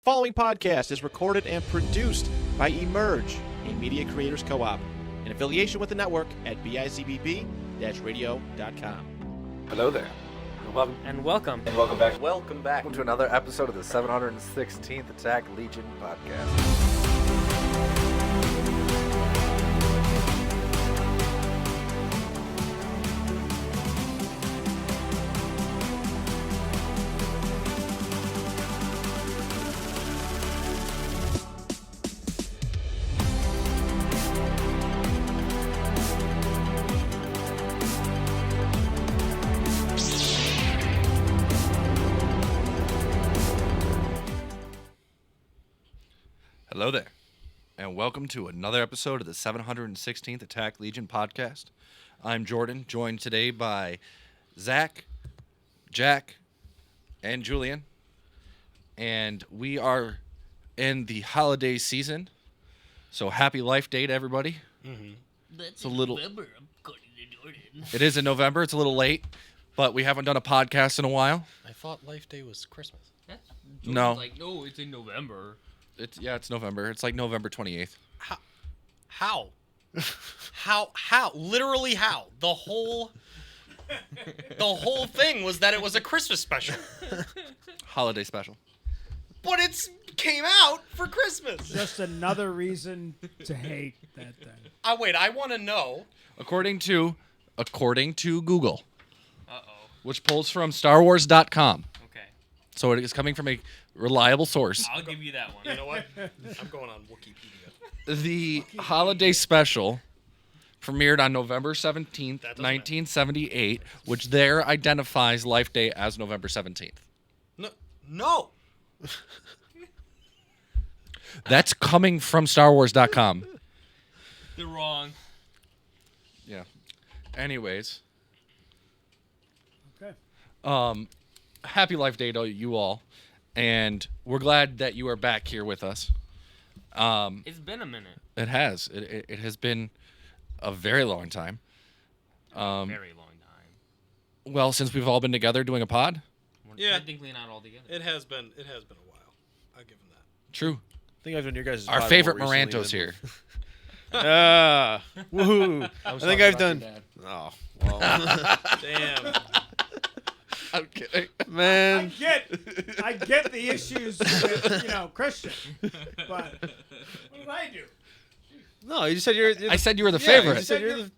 following podcast is recorded and produced by Emerge, a media creators co-op, in affiliation with the network at bizbb-radio.com. Hello there. Welcome. And welcome. And welcome back. Welcome back. Welcome to another episode of the 716th Attack Legion podcast. Hello there, and welcome to another episode of the 716th Attack Legion podcast. I'm Jordan, joined today by Zach, Jack, and Julian, and we are in the holiday season, so happy Life Day to everybody. It's a little. November, I'm going to Jordan. It is in November. It's a little late, but we haven't done a podcast in a while. I thought Life Day was Christmas. No. Like, no, it's in November. It's November. It's like November 28th. How? Literally how? The whole thing was that it was a Christmas special. Holiday special. But it came out for Christmas. Just another reason to hate that thing. Wait, I want to know. According to Google, Uh-oh. which pulls from StarWars.com. Okay. So it is coming from a reliable source. I'll give you that one. You know what? I'm going on Wikipedia. The holiday special premiered on November 17th, That doesn't 1978, which there identifies Life Day as November 17th. No. That's coming from StarWars.com. They're wrong. Yeah. Anyways, Okay. happy Life Day to you all. And we're glad that you are back here with us. It's been a minute. It has. It has been a very long time. Very long time. Well, since we've all been together doing a pod. We're Yeah. technically not all together. It has been a while. I'll give him that. True. I think I've done your guys' Our pod favorite more recently Moranto's than- here. Woohoo! I think I've done. Oh, well, Damn. I'm kidding. man. I get the issues with, Christian. But what did I do? No, you just said you're. I said you were the yeah, favorite. You said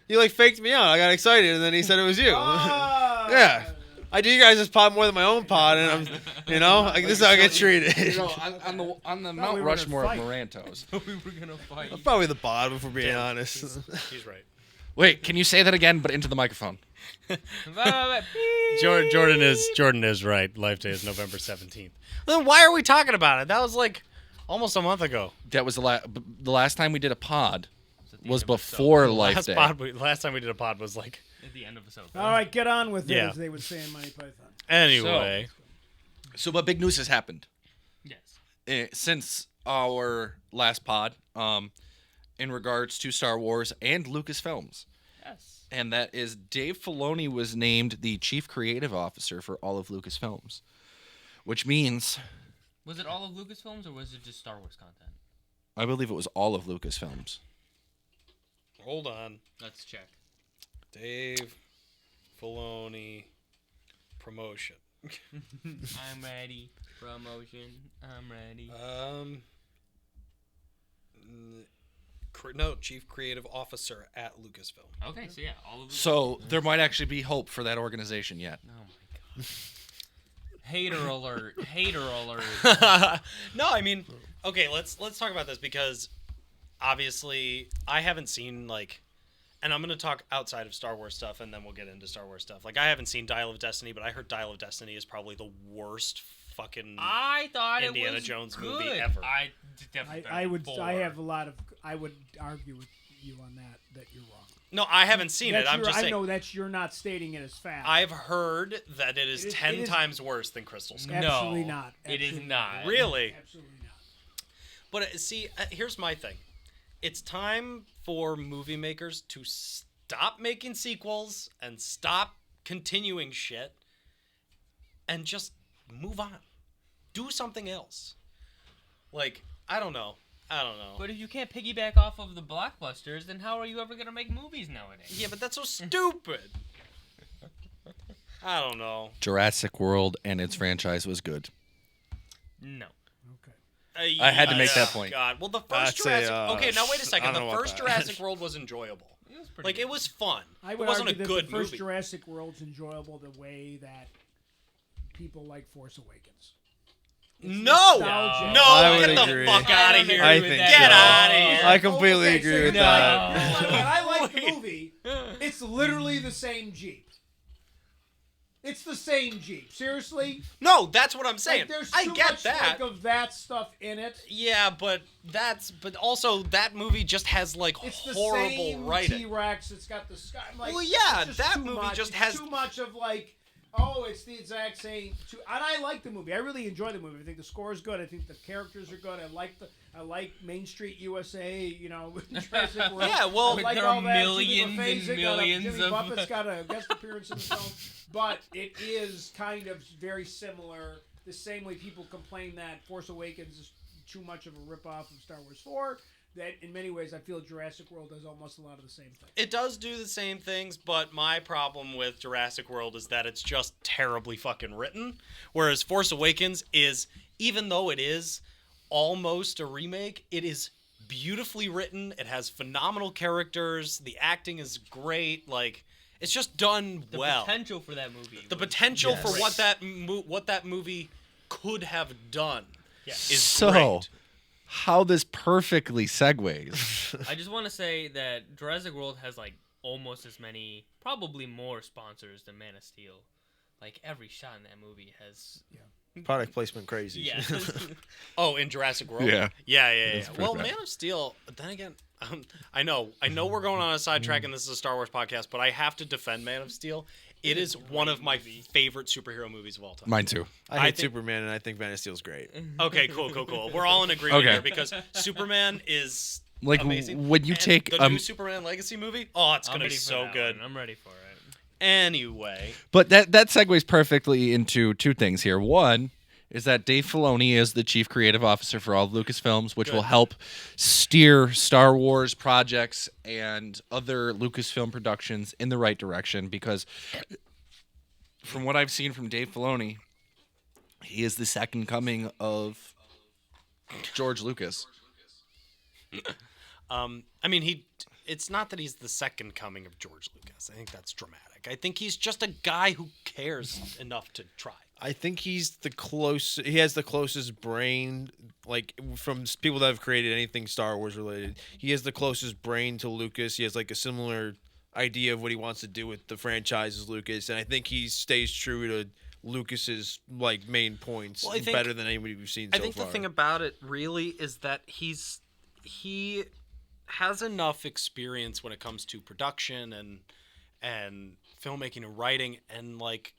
you like faked me out. I got excited, and then he said it was you. Yeah. I do you guys' pod more than my own pod, and I'm, this is how I get treated. On the we Mount were Rushmore of gonna Morantos. We were going to fight. I'm probably the bottom, if we're being honest. He's right. Wait, can you say that again, but into the microphone? Jordan is right. Life Day is November 17th. Then why are we talking about it? That was like almost a month ago. That was the last time we did a pod was before Life Day. Last time we did a pod was like. At the end of the episode. All right, get on with it, Yeah. as they would say in Monty Python. Anyway. But big news has happened Yes. since our last pod in regards to Star Wars and Lucasfilms. Yes. And that is Dave Filoni was named the chief creative officer for all of Lucasfilms, which means Was it all of Lucasfilms or was it just Star Wars content? I believe it was all of Lucasfilms. Hold on. Let's check. Dave Filoni promotion. I'm ready. Promotion. I'm ready. Chief Creative Officer at Lucasfilm. Okay, so yeah, all of So there might actually be hope for that organization yet. Oh my god. Hater alert. Hater alert. No, I mean, okay, let's talk about this because obviously I haven't seen and I'm going to talk outside of Star Wars stuff and then we'll get into Star Wars stuff. I haven't seen Dial of Destiny, but I heard Dial of Destiny is probably the worst fucking I thought Indiana it was Jones good. movie ever. I definitely I would argue with you on that you're wrong. No, I haven't seen it. I'm just I saying. know you're not stating it as fact. I've heard that it is It is- 10 it is- Times worse than Crystal Skull. Absolutely No, not. it is Absolutely not. Really? Absolutely not. But see, here's my thing. It's time for movie makers to stop making sequels and stop continuing shit and just move on. Do something else. Like, I don't know. But if you can't piggyback off of the blockbusters, then how are you ever gonna make movies nowadays? Yeah, but that's so stupid. I don't know. Jurassic World and its franchise was good. No. I had to make that point. God. Well, the I'd first say, Jurassic. Okay, now wait a I second. don't The know about first that. Jurassic World was enjoyable. It was pretty Like, good. it was fun. I It would wasn't a argue that good the first movie. Jurassic World's enjoyable the way that people like Force Awakens. No! nostalgia. No! I would Get the agree. fuck out of here. I with think that. Get so. out of here. I completely Okay, agree so with you're that. not- When I like the movie, it's literally the same Jeep. It's the same Jeep. Seriously? No, that's what I'm saying. Like, there's I too get much that. like, of that stuff in it. Yeah, but also that movie just has like It's the horrible same writing. T-Rex. It's got the sky. I'm like, Well, yeah, it's that too movie much. just It's has- too much of like, oh, it's the exact same. And I like the movie. I really enjoy the movie. I think the score is good. I think the characters are good. I like Main Street USA. You know, Jurassic World. Yeah, well, I like there all are that. millions Jimmy and Buffett's got millions Jimmy of- Buffett's got a guest appearance in the film, but it is kind of very similar. The same way people complain that Force Awakens is too much of a ripoff of Star Wars 4. That in many ways I feel Jurassic World does almost a lot of the same thing. It does do the same things, but my problem with Jurassic World is that it's just terribly fucking written. Whereas Force Awakens is, even though it is almost a remake, it is beautifully written. It has phenomenal characters. The acting is great. Like, it's just done The well. potential for that movie. The was potential for great. what that movie could have done is So, great. how this perfectly segues. I just want to say that Jurassic World has like almost as many, probably more sponsors than Man of Steel. Like every shot in that movie has. Product placement crazy. Yeah. Oh, in Jurassic World? Yeah. Yeah. That's pretty Well, bad. Man of Steel, then again, I know we're going on a sidetrack and this is a Star Wars podcast, but I have to defend Man of Steel. It is one of my favorite superhero movies of all time. Mine too. I I hate think- Superman, and I think Man of Steel's great. Okay, cool. We're all in agreement Okay. here because Superman is Like, amazing. when you And take the new Superman Legacy movie, oh, it's I'm going to ready be for so that good. one. I'm ready for it. Anyway, But that segues perfectly into two things here. One is that Dave Filoni is the chief creative officer for all of Lucasfilms, which will Good. help steer Star Wars projects and other Lucasfilm productions in the right direction. Because from what I've seen from Dave Filoni, he is the second coming of George Lucas. I mean, it's not that he's the second coming of George Lucas. I think that's dramatic. I think he's just a guy who cares enough to try. I think he's the close. He has the closest brain, like from people that have created anything Star Wars related. He has the closest brain to Lucas. He has like a similar idea of what he wants to do with the franchise as Lucas, and I think he stays true to Lucas's like main points Well, I think- better than anybody we've seen I so think far. the thing about it really is that he has enough experience when it comes to production and filmmaking and writing, and like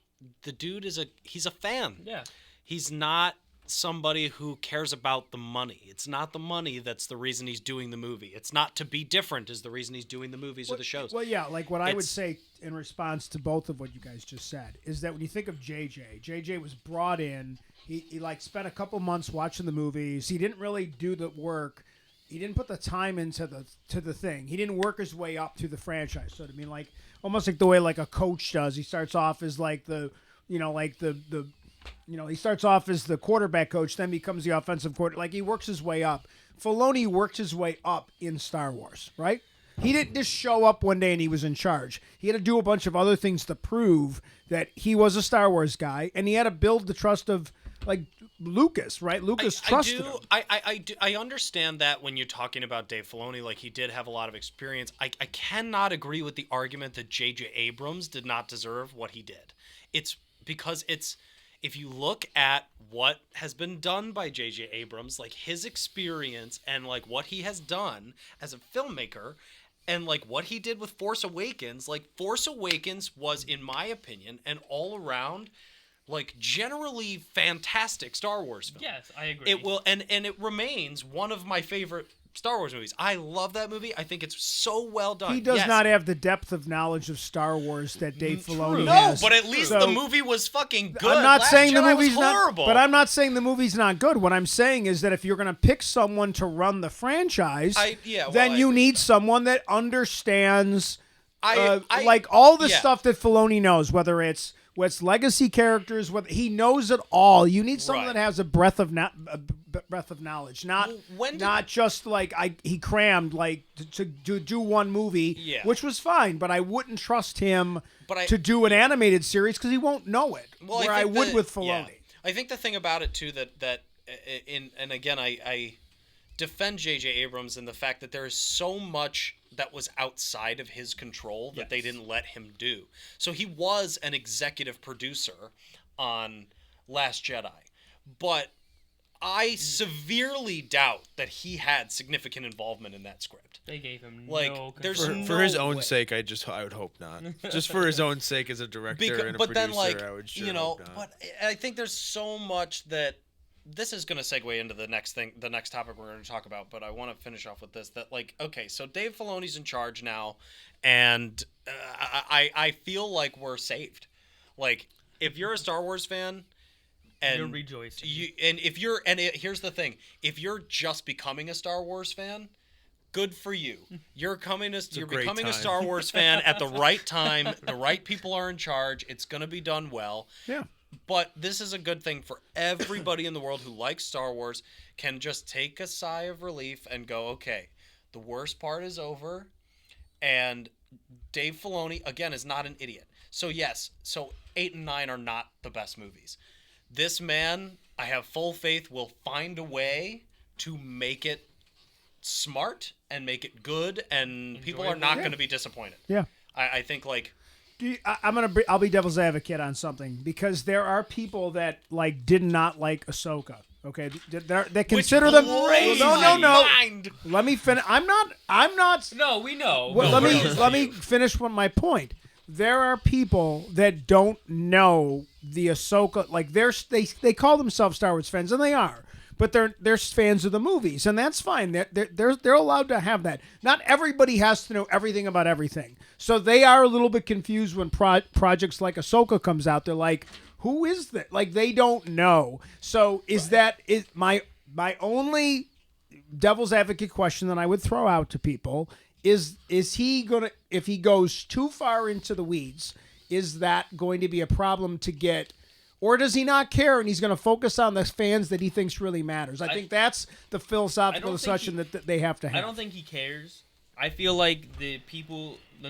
the dude he's a fan. Yeah. He's not somebody who cares about the money. It's not the money that's the reason he's doing the movie. It's not to be different is the reason he's doing the movies or the shows. Well, yeah, like what I would It's- say in response to both of what you guys just said is that when you think of JJ was brought in. He like spent a couple months watching the movies. He didn't really do the work. He didn't put the time into the thing. He didn't work his way up through the franchise. So I mean, like almost like the way like a coach does. He starts off as like he starts off as the quarterback coach, then becomes the offensive coordinator. Like he works his way up. Filoni worked his way up in Star Wars, right? He didn't just show up one day and he was in charge. He had to do a bunch of other things to prove that he was a Star Wars guy, and he had to build the trust of like Lucas, right? Lucas trusted him. I understand that when you're talking about Dave Filoni, like he did have a lot of experience. I cannot agree with the argument that J.J. Abrams did not deserve what he did. It's because if you look at what has been done by J.J. Abrams, like his experience and like what he has done as a filmmaker, and like what he did with Force Awakens, like Force Awakens was, in my opinion, an all around, like generally fantastic Star Wars film. Yes, I agree. It will, and it remains one of my favorite Star Wars movies. I love that movie. I think it's so well done. He does Yes. not have the depth of knowledge of Star Wars that Dave Filoni No, has. but at least So, the movie was fucking good. I'm not Last saying the Jedi movie's was horrible. not, but I'm not saying the movie's not good. What I'm saying is that if you're going to pick someone to run the franchise, then you need someone that understands, like all the stuff that Filoni knows, whether it's legacy characters, whether he knows it all. You need someone that has a breadth of knowledge, not just like he crammed like to do one movie, which was fine, but I wouldn't trust him to do an animated series because he won't know it. Well, where I would with Filoni. Yeah. I think the thing about it too and again I defend J.J. Abrams in the fact that there is so much that was outside of his control that they didn't let him do. So he was an executive producer on Last Jedi, but I severely doubt that he had significant involvement in that script. They gave him like no there's control. For his own way. sake, I would hope not. Just for his own sake as a director and a but producer, then like I would sure you know, hope not. but I think there's so much that this is going to segue into the next topic we're going to talk about. But I want to finish off with this. That like, okay, so Dave Filoni's in charge now, and I feel like we're saved. Like, if you're a Star Wars fan, and You're rejoicing. Here's the thing: if you're just becoming a Star Wars fan, good for you. You're becoming a Star Wars fan at the right time. The right people are in charge. It's going to be done well. Yeah. But this is a good thing for everybody in the world who likes Star Wars, can just take a sigh of relief and go, okay, the worst part is over. And Dave Filoni, again, is not an idiot. So yes, 8 and 9 are not the best movies. This man, I have full faith, will find a way to make it smart and make it good, and people are not going to be disappointed. Yeah. I think like... I'll be devil's advocate on something, because there are people that like did not like Ahsoka. Okay, they consider them. No. Let me finish. I'm not. No, we know. Well, No, let we're me not let saying me finish my point. There are people that don't know the Ahsoka. Like they call themselves Star Wars fans, and they are. But they're fans of the movies, and that's fine. They're allowed to have that. Not everybody has to know everything about everything. So they are a little bit confused when projects like Ahsoka comes out. They're like, who is that? Like, they don't know. So is my only devil's advocate question that I would throw out to people is he gonna, if he goes too far into the weeds, is that going to be a problem to get? Or does he not care and he's going to focus on the fans that he thinks really matters? I think that's the philosophical discussion that they have to have. I don't think he cares. I feel like the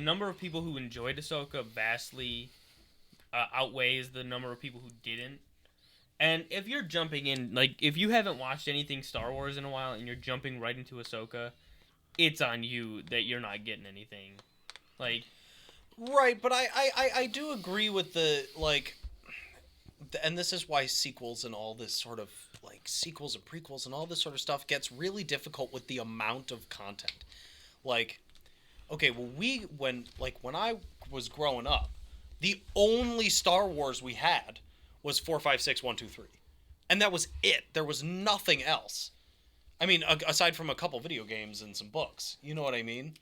number of people who enjoyed Ahsoka vastly outweighs the number of people who didn't. And if you're jumping in, like, if you haven't watched anything Star Wars in a while and you're jumping right into Ahsoka, it's on you that you're not getting anything. Like, right, but I do agree with the, like... And this is why sequels and all this sort of like sequels and prequels and all this sort of stuff gets really difficult with the amount of content. Like, okay, well, when I was growing up, the only Star Wars we had was 4, 5, 6, 1, 2, 3, and that was it. There was nothing else. I mean, aside from a couple video games and some books, you know what I mean?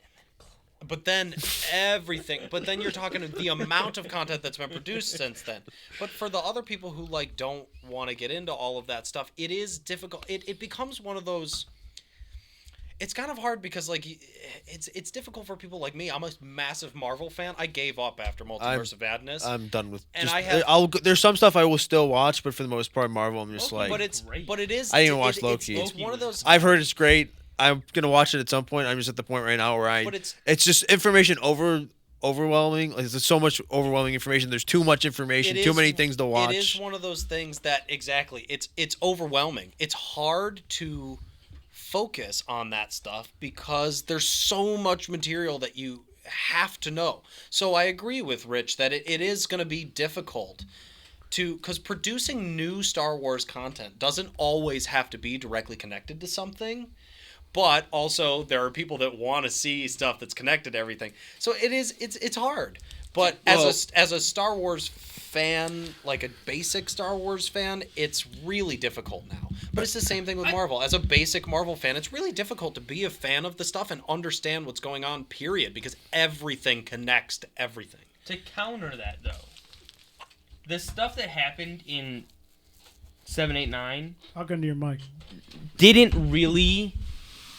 But then everything. But then you're talking the amount of content that's been produced since then. But for the other people who like don't want to get into all of that stuff, it is difficult. It becomes one of those. It's kind of hard because like it's difficult for people like me. I'm a massive Marvel fan. I gave up after Multiverse of Madness. I'm done with. And there's some stuff I will still watch, but for the most part, Marvel, I'm just like. But it is. I didn't even watch Loki. It's one of those. I've heard it's great. I'm gonna watch it at some point. I'm just at the point right now where it's just information overwhelming. Like, there's so much overwhelming information. There's too much information. Too many things to watch. It is one of those things that exactly. It's overwhelming. It's hard to focus on that stuff because there's so much material that you have to know. So I agree with Rich that it is going to be difficult because producing new Star Wars content doesn't always have to be directly connected to something. But also, there are people that want to see stuff that's connected to everything. So it's hard. But as a Star Wars fan, like a basic Star Wars fan, it's really difficult now. But it's the same thing with Marvel. As a basic Marvel fan, it's really difficult to be a fan of the stuff and understand what's going on, period, because everything connects to everything. To counter that, though, the stuff that happened in 7, 8, 9 Talk into your mic. didn't really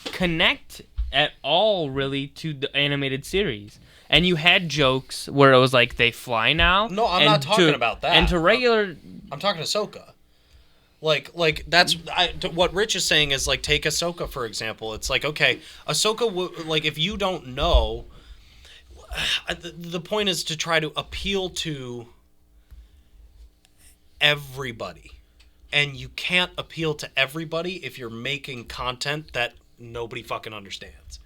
connect at all, really, to the animated series. And you had jokes where it was like, they fly now. No, I'm not talking about that. And to regular... I'm talking Ahsoka. Like that's what Rich is saying is like, take Ahsoka for example. It's like, okay, Ahsoka, like if you don't know, the point is to try to appeal to everybody, and you can't appeal to everybody if you're making content that nobody fucking understands.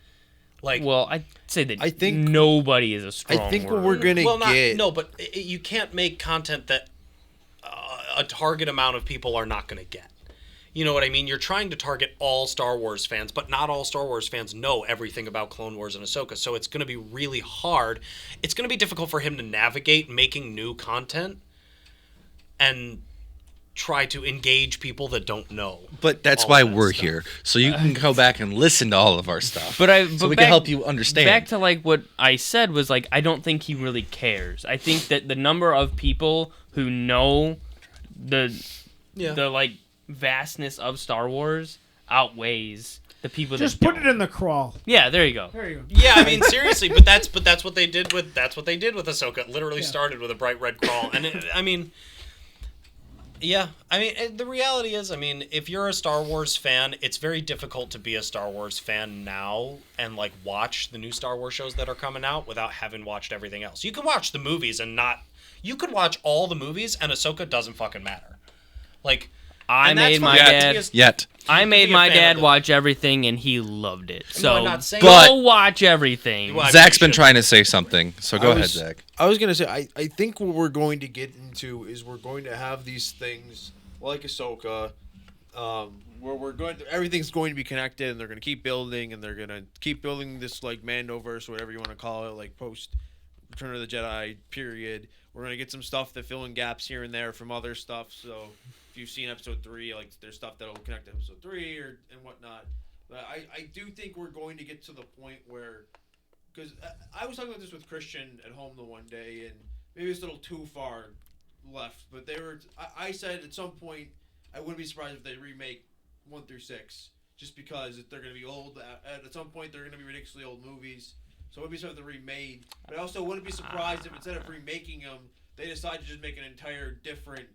Like, well, I'd say that I think nobody is a strong I think word. what we're gonna get. no, but you can't make content that a target amount of people are not going to get. You know what I mean? You're trying to target all Star Wars fans, but not all Star Wars fans know everything about Clone Wars and Ahsoka, so it's going to be really hard. It's going to be difficult for him to navigate making new content and try to engage people that don't know. But that's all why of that we're stuff. here, so you can go back and listen to all of our stuff. But so we can help you understand. Back to like what I said was like, I don't think he really cares. I think that the number of people who know the like vastness of Star Wars outweighs the people Just that put don't. it in the crawl. Yeah, there you go. There you go. Yeah, I mean seriously, but that's what they did with Ahsoka. It literally started with a bright red crawl, and the reality is, if you're a Star Wars fan, it's very difficult to be a Star Wars fan now and like watch the new Star Wars shows that are coming out without having watched everything else. You can watch the movies and not. You could watch all the movies and Ahsoka doesn't fucking matter. Like I made my dad watch everything and he loved it. So I'm not saying go watch everything. Well, Zach's been trying to say something, so go ahead, Zach. I was gonna say I think what we're going to get into is we're going to have these things like Ahsoka, where everything's going to be connected, and they're going to keep building, and they're going to keep building this like Mandoverse, whatever you want to call it, like post Return of the Jedi period. We're going to get some stuff that fill in gaps here and there from other stuff. So if you've seen Episode 3, like there's stuff that'll connect to Episode 3 and whatnot. But I do think we're going to get to the point where, because I was talking about this with Christian at home the one day, and maybe it's a little too far left, but I said at some point I wouldn't be surprised if they remake 1 through 6, just because they're going to be old. At some point they're going to be ridiculously old movies. So it would be something they're remade. But I also wouldn't be surprised if instead of remaking them, they decide to just make an entire different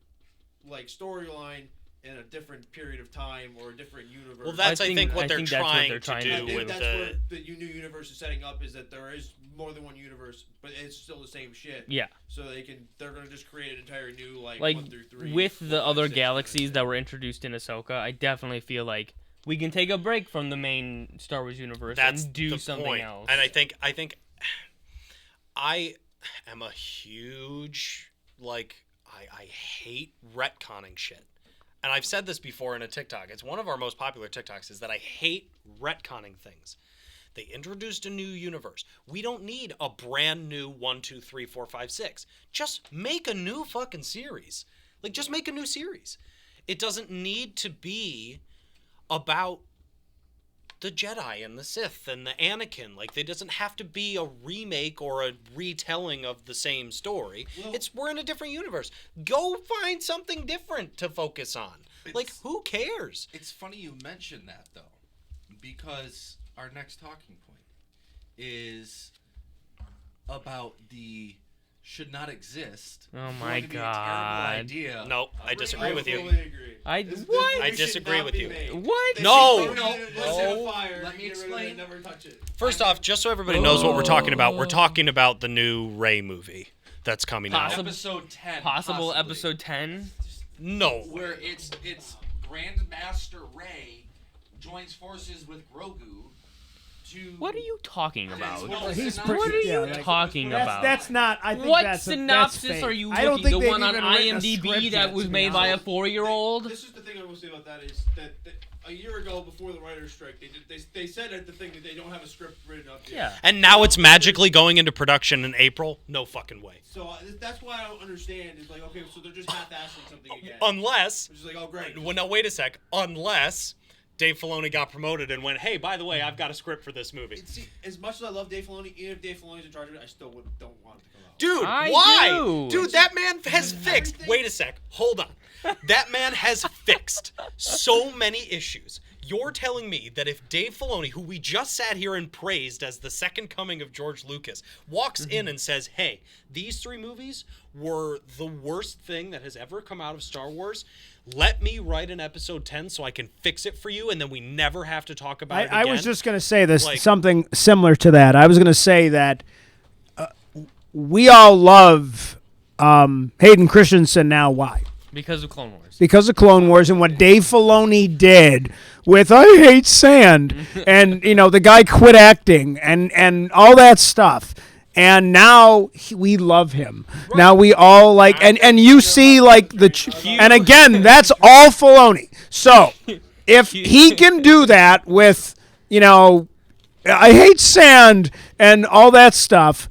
like storyline in a different period of time or a different universe. Well, that's I think what they're trying to do with that's the. what the new universe is setting up, is that there is more than one universe, but it's still the same shit. Yeah. So they're gonna just create an entire new like 1 through 3. With the 4, other 6, galaxies that were introduced in Ahsoka, I definitely feel like we can take a break from the main Star Wars universe That's and do the something point. else. And I think I am a huge I hate retconning shit. And I've said this before in a TikTok. It's one of our most popular TikToks, is that I hate retconning things. They introduced a new universe. We don't need a brand new 1, 2, 3, 4, 5, 6. Just make a new fucking series. Like, just make a new series. It doesn't need to be about the Jedi and the Sith and the Anakin. Like, it doesn't have to be a remake or a retelling of the same story. We're in a different universe. Go find something different to focus on. Like, who cares? It's funny you mention that, though, because our next talking point is about the should not exist. Oh It's my going to be a terrible God. idea. No, I disagree with you. I disagree with you. What? No. Let me explain. Never touch it. First off, just so everybody knows what we're talking about, we're talking about the new Rey movie that's coming out. Episode 10. Possible possibly, episode 10? No. where it's Grandmaster Rey joins forces with Grogu What are you talking about? He's What are you like, talking about? That's not. I think What that's synopsis that's fake. are you I don't looking? think The they've one on even written a IMDb script that yet, was to be made by a honest. 4-year-old? This is the thing I will say about that is that a year ago, before the writer's strike, they said at the thing that they don't have a script written up yet. Yeah. And now it's magically going into production in April? No fucking way. So that's why I don't understand. Is like, okay, so they're just half-assing something again. Unless, Which is like, oh great. well, no, wait a sec. Unless Dave Filoni got promoted and went, hey, by the way, I've got a script for this movie. See, as much as I love Dave Filoni, even if Dave Filoni's in charge of it, I still don't want it to come out. Dude, I why? do. Dude, that man has fixed. Wait a sec. Hold on. That man has fixed so many issues. You're telling me that if Dave Filoni, who we just sat here and praised as the second coming of George Lucas, walks in and says, hey, these 3 movies were the worst thing that has ever come out of Star Wars. Let me write an episode 10 so I can fix it for you, and then we never have to talk about it again. I was just going to say this, Like- something similar to that. I was going to say that we all love Hayden Christensen now. Why? Because of Clone Wars. Because of Clone Wars and what Dave Filoni did with I Hate Sand and, the guy quit acting and all that stuff. And now we love him. Right. Now we all like, and you see like and again, that's all Filoni. So if he can do that with, I Hate Sand and all that stuff,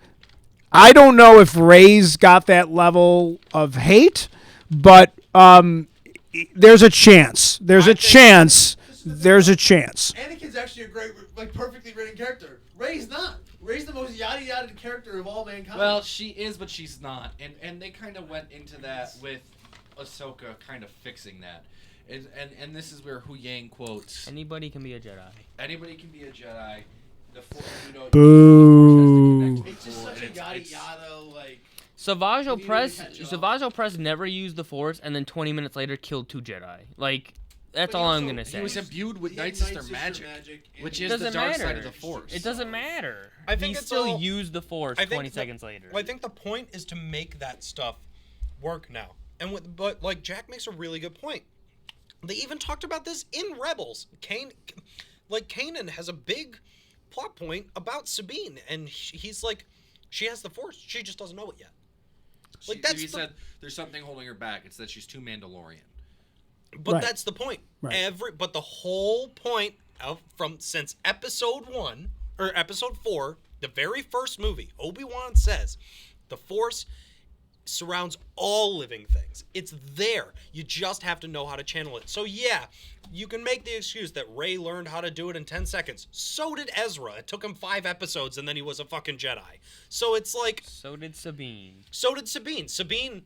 I don't know if Rey's got that level of hate, but there's a chance. There's a chance. Anakin's actually a great, like, perfectly written character. Rey's not. Rey's the most yada yada character of all mankind. Well, she is, but she's not, and they kind of went into that with Ahsoka, kind of fixing that, and this is where Hu Yang quotes: Anybody can be a Jedi. "Anybody can be a Jedi." The Force, Boo. It's just such a yada yada, like. Savage You need to catch it Savage Opress never used the Force, and then 20 minutes later killed 2 Jedi. Like, that's all I'm gonna say. He was imbued with He had Night Sister Night magic, and which he- is the doesn't dark matter. side of the Force. It doesn't matter. I think he it's still all- used the Force I think 20 the- seconds later. I think the point is to make that stuff work now. But like Jack makes a really good point. They even talked about this in Rebels. Kanan has a big plot point about Sabine, and he's like, she has the Force, she just doesn't know it yet. Like, that's he the- said there's something holding her back. It's that she's too Mandalorian. But Right. that's the point. Right. But the whole point since episode 1 or episode 4, the very first movie, Obi-Wan says, the Force surrounds all living things. It's there. You just have to know how to channel it. So yeah, you can make the excuse that Rey learned how to do it in 10 seconds. So did Ezra. It took him 5 episodes and then he was a fucking Jedi. So it's like, So did Sabine. so did Sabine. Sabine,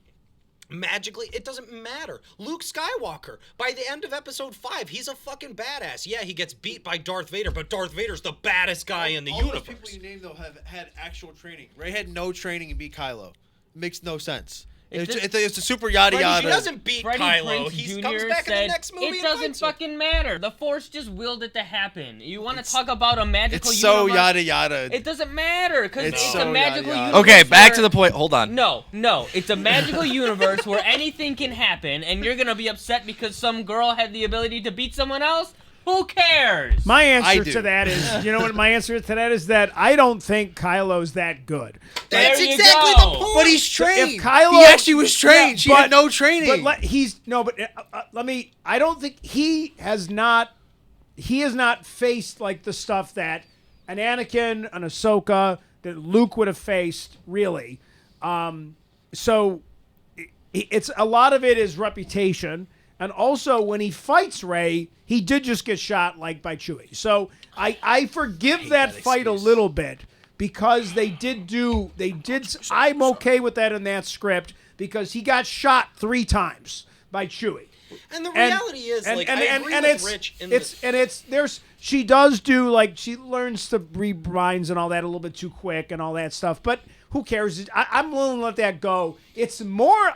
magically, it doesn't matter. Luke Skywalker, by the end of episode 5, he's a fucking badass. Yeah, he gets beat by Darth Vader, but Darth Vader's the baddest guy in the all universe. Those people you named though have had actual training. Rey had no training and beat Kylo. Makes no sense. It's a super yada yada. He doesn't beat Freddie Kylo. Prinze He Jr. comes back in said, the next movie. it and doesn't fights him." fucking matter. The Force just willed it to happen. You want to talk about a magical It's so universe? yada yada. It doesn't matter because It's it's so a magical yada yada. universe. Okay, back where- to the point. Hold on. No, it's a magical universe where anything can happen, and you're gonna be upset because some girl had the ability to beat someone else. Who cares? My I answer do. to that is, what my answer to that is that I don't think Kylo's that good. That's There you exactly go. the point. But he's trained. If Kylo, he actually was trained. She but- had no training. But let me. I don't think he has not faced like the stuff that an Anakin, an Ahsoka, that Luke would have faced. Really, so it's a lot of it is reputation, and also when he fights Rey, he did just get shot like by Chewie. So I forgive that fight a little bit. Because they did. I'm okay with that in that script because he got shot 3 times by Chewie. And the reality is, I agree with Rich. She does do like she learns to read lines and all that a little bit too quick and all that stuff. But who cares? I'm willing to let that go. It's more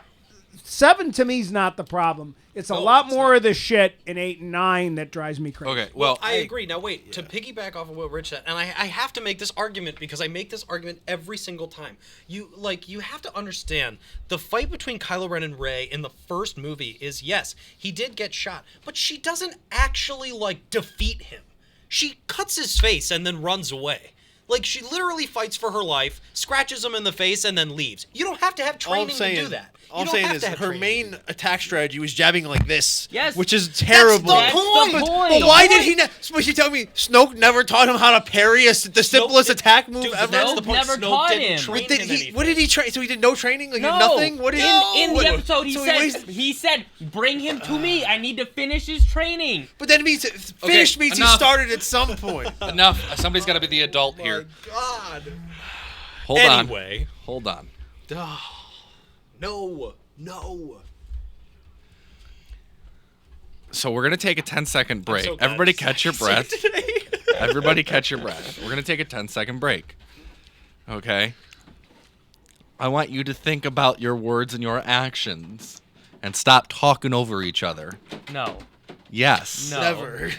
7 to me is not the problem. It's a lot more of the shit in 8 and 9 that drives me crazy. Okay, well, I agree. Now, wait, to piggyback off of what Rich said, and I have to make this argument because I make this argument every single time. You have to understand, the fight between Kylo Ren and Rey in the first movie is, yes, he did get shot, but she doesn't actually, defeat him. she cuts his face and then runs away. Like, she literally fights for her life, scratches him in the face, and then leaves. You don't have to have training to do that. All I'm saying is her main attack strategy was jabbing like this, Yes. which is terrible. That's the point. But why did he? But you tell me Snoke never taught him how to parry the simplest attack move ever. That's the point. Never Snoke taught didn't him. train What did him he? anything. What did he train? So he did no training, like No. nothing. What did In what- the episode, so he said, "Bring him to me. I need to finish his training." But then it means finish means enough. he started at some point. Enough. Somebody's got to be the adult here. God. Hold on. Anyway. Hold on. No. So we're gonna take a 10-second break. so glad Everybody to catch your breath. Everybody catch your breath. We're gonna take a 10-second break. Okay. I want you to think about your words and your actions, and stop talking over each other. No. Yes. No. Never.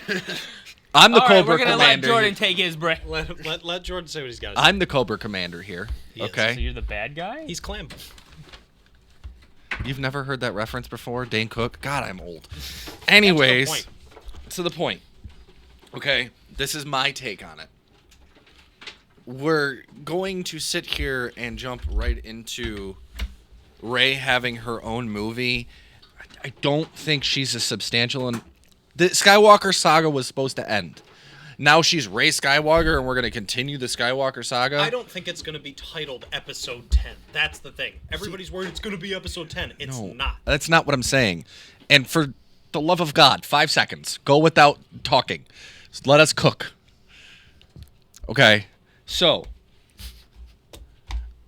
I'm the All right, Cobra we're gonna let Commander. Jordan take his break. Let Jordan say what he's got to say. I'm the Cobra Commander here. He is. Okay. So you're the bad guy? He's Clam. You've never heard that reference before, Dane Cook? God, I'm old. Anyways, point. to the point. Okay, this is my take on it. We're going to sit here and jump right into Rey having her own movie. I don't think she's a substantial. The Skywalker saga was supposed to end. Now she's Rey Skywalker, and we're going to continue the Skywalker saga. I don't think it's going to be titled Episode 10. That's the thing. Everybody's worried it's going to be Episode 10. It's not. That's not what I'm saying. And for the love of God, 5 seconds. Go without talking. Just let us cook. Okay. So,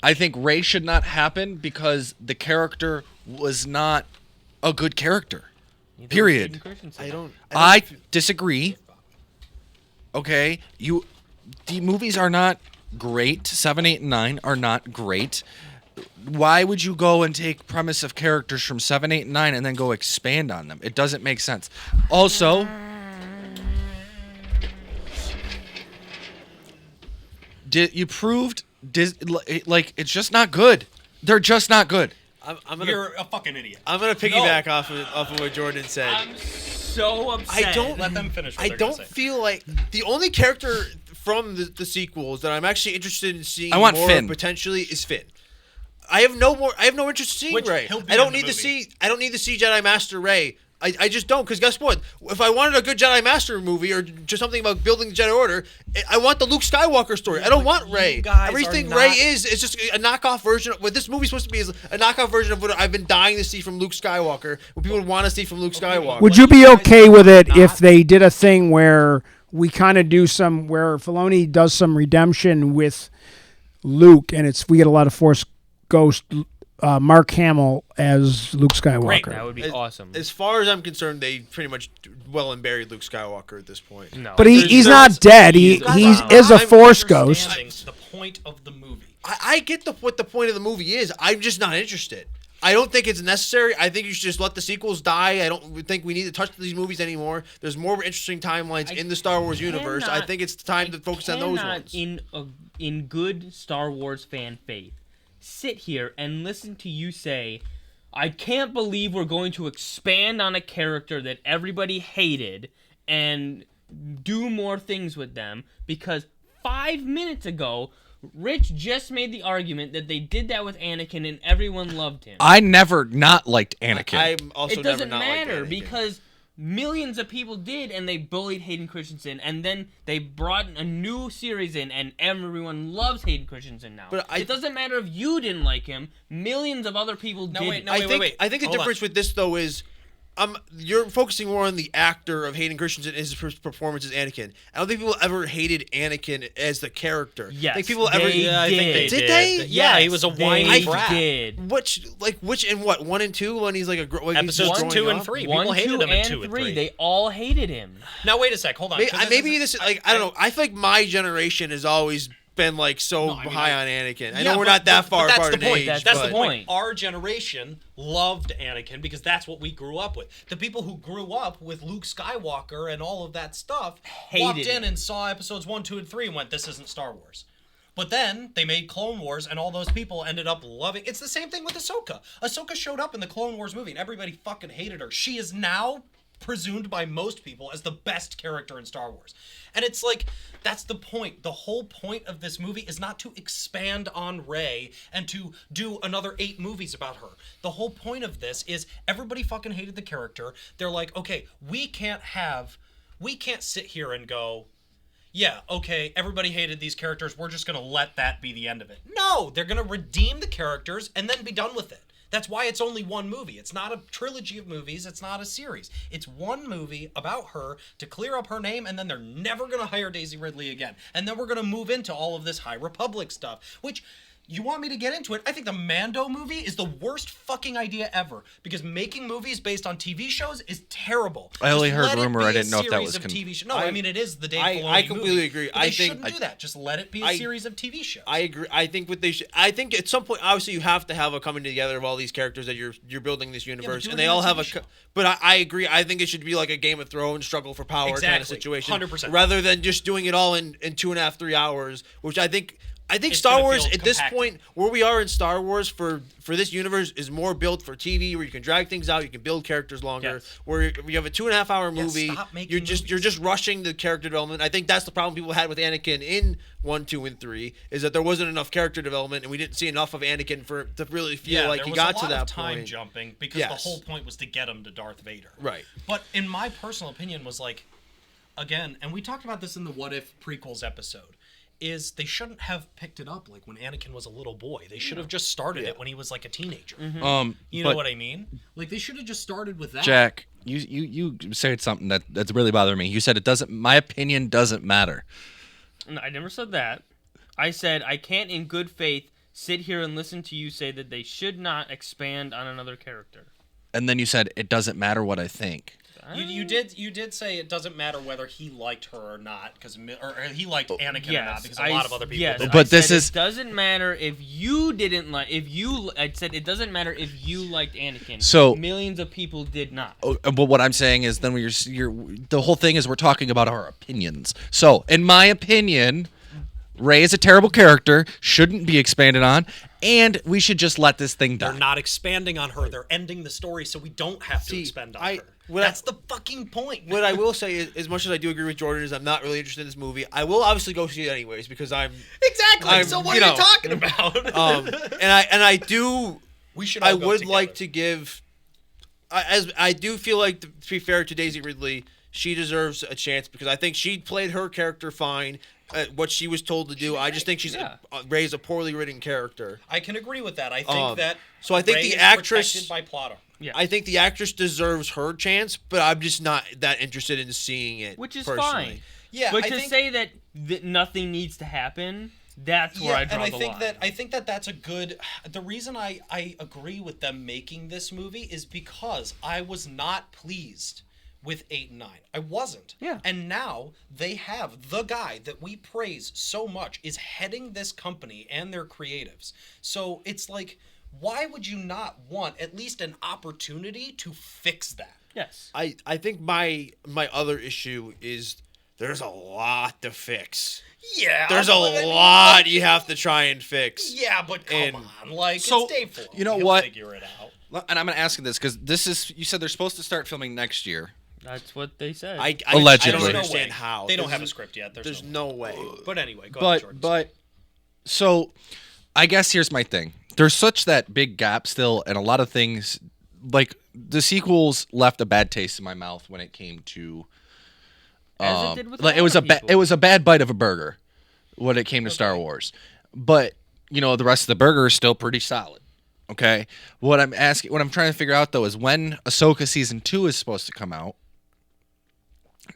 I think Rey should not happen because the character was not a good character. Period. I disagree. Okay, the movies are not great. 7, 8, and 9 are not great. Why would you go and take premise of characters from 7, 8, and 9 and then go expand on them? It doesn't make sense. Also, you proved like it's just not good. They're just not good. You're a fucking idiot. I'm gonna piggyback off of what Jordan said. I'm so upset. I don't Let them finish what I they're gonna don't say. feel like the only character from the sequels that I'm actually interested in seeing I want more Finn. of potentially is Finn. I have no interest in seeing Which Rey. he'll be I don't in the need to movie. see Jedi Master Rey. I just don't, because guess what? If I wanted a good Jedi Master movie or just something about building the Jedi Order, I want the Luke Skywalker story. I don't want Rey. guys Everything are Rey not- is just a knockoff version. What this movie's supposed to be is a knockoff version of what I've been dying to see from Luke Skywalker. What people want to see from Luke Skywalker. Would you be okay with it if they did a thing where we kind of do where Filoni does some redemption with Luke, and we get a lot of Force Ghost Mark Hamill as Luke Skywalker? That would be awesome. As far as I'm concerned, they pretty much well and buried Luke Skywalker at this point. No. But he's not dead. He is a I'm Force Ghost. Understanding the point of the movie. I get what the point of the movie is. I'm just not interested. I don't think it's necessary. I think you should just let the sequels die. I don't think we need to touch these movies anymore. There's more interesting timelines in the Star Wars universe. I think it's time to focus on those ones. In good Star Wars fan faith, sit here and listen to you say, I can't believe we're going to expand on a character that everybody hated and do more things with them, because 5 minutes ago, Rich just made the argument that they did that with Anakin and everyone loved him. I never not liked Anakin. I'm also It doesn't never not liked matter Anakin. because millions of people did, and they bullied Hayden Christensen, and then they brought a new series in, and everyone loves Hayden Christensen now. But it doesn't matter if you didn't like him; millions of other people did. wait, no, I think wait. I think the Hold difference with this though is, you're focusing more on the actor of Hayden Christensen and his performance as Anakin. I don't think people ever hated Anakin as the character. Yes, I think people they ever. Yeah, I think they did. Did they? Yeah, he was a whiny They brat. did. Which in what 1 and 2 when he's like like he's Episodes growing 2 and up? 3. One, People hated two, him in and 2 and 3. 3. They all hated him. Now wait a sec. Hold on. 'cause Maybe this like I don't know. I feel like my generation has always been like high on Anakin. I know we're not that far that's apart the in point. age. That's That's but the point. Our generation loved Anakin because that's what we grew up with. The people who grew up with Luke Skywalker and all of that stuff walked Hated in it. and saw episodes 1, 2, and 3 and went, "This isn't Star Wars." But then they made Clone Wars, and all those people ended up loving. It's the same thing with Ahsoka. Ahsoka showed up in the Clone Wars movie, and everybody fucking hated her. She is now presumed by most people as the best character in Star Wars. And it's like, that's the point. The whole point of this movie is not to expand on Rey and to do another 8 movies about her. The whole point of this is everybody fucking hated the character. They're like, okay, we can't sit here and go, yeah, okay, everybody hated these characters. We're just going to let that be the end of it. No, they're going to redeem the characters and then be done with it. That's why it's only one movie. It's not a trilogy of movies. It's not a series. It's one movie about her to clear up her name, and then they're never going to hire Daisy Ridley again. And then we're going to move into all of this High Republic stuff, which... You want me to get into it? I think the Mando movie is the worst fucking idea ever because making movies based on TV shows is terrible. I only Just heard let it rumor. be I a didn't know if that series was of con- TV show. No, I mean it is the Dave Filoni I completely movie, agree. But they shouldn't do that. Just let it be a series of TV shows. I agree. I think what they should. I think at some point, obviously, you have to have a coming together of all these characters that you're building this universe, do and it they in all a have TV a. show. But I agree. I think it should be like a Game of Thrones struggle for power kind of Exactly. situation, 100%. rather than just doing it all in 2.5, 3 hours, which I think. It's Star gonna Wars feel at this compacted. point, where we are in Star Wars for this universe, is more built for TV, where you can drag things out, you can build characters longer. Yes. Where you have a 2.5 hour movie, stop making you're just rushing the character development. I think that's the problem people had with Anakin in 1, 2, and 3, is that there wasn't enough character development, and we didn't see enough of Anakin to really feel like he got to that time point. jumping because Yes. the whole point was to get him to Darth Vader. Right. But in my personal opinion was like, again, and we talked about this in the What If prequels episode, is they shouldn't have picked it up like when Anakin was a little boy. They should have just started it when he was like a teenager. You know but what I mean? Like they should have just started with that. Jack, you said something that's really bothering me. You said it doesn't. My opinion doesn't matter. No, I never said that. I said I can't in good faith sit here and listen to you say that they should not expand on another character. And then you said it doesn't matter what I think. You did say it doesn't matter whether he liked her or not or he liked Anakin or not because a lot of other people yes, did. But I this said is- it doesn't matter if you didn't like I said it doesn't matter if you liked Anakin. So- millions of people did not. But what I'm saying is, then you're the whole thing is we're talking about our opinions. So, in my opinion, Rey is a terrible character, shouldn't be expanded on, and we should just let this thing die. They're not expanding on her. They're ending the story so we don't have to expand on her. That's the fucking point. What I will say is, as much as I do agree with Jordan, is I'm not really interested in this movie. I will obviously go see it anyways because Exactly. So what are you talking about? and I do. We should. All I go would together. like to give. As I do feel like, to be fair to Daisy Ridley, she deserves a chance because I think she played her character fine. What she was told to do. I just think she's Rey's a poorly written character. I can agree with that. I think that. So I think Rey the is actress- protected by plotter. Yeah. I think the actress deserves her chance, but I'm just not that interested in seeing it. Which is personally. fine. Yeah, But I to think, say that nothing needs to happen, that's where I draw and the line. I think that that's a good. The reason I agree with them making this movie is because I was not pleased with 8 and 9. I wasn't. Yeah. And now they have the guy that we praise so much is heading this company and their creatives. So it's like, why would you not want at least an opportunity to fix that? Yes. I think my other issue is there's a lot to fix. Yeah. There's a but I mean, lot you have to try and fix. Yeah, but come And- on, like So, it's Dave Filoni. you know He'll what? Figure it out. And I'm going to ask you this because this is, you said they're supposed to start filming next year. That's what they said. I Allegedly. don't There's no understand way. how. They don't have a There's- script yet. There's no way. But anyway, go ahead, Jordan. But so I guess here's my thing. There's such that big gap still, and a lot of things like the sequels left a bad taste in my mouth when it came to. As it did with a Like it lot was of a people. it was a bad bite of a burger when it came to Star Wars, but you know the rest of the burger is still pretty solid. Okay, what I'm trying to figure out though is when Ahsoka season 2 is supposed to come out.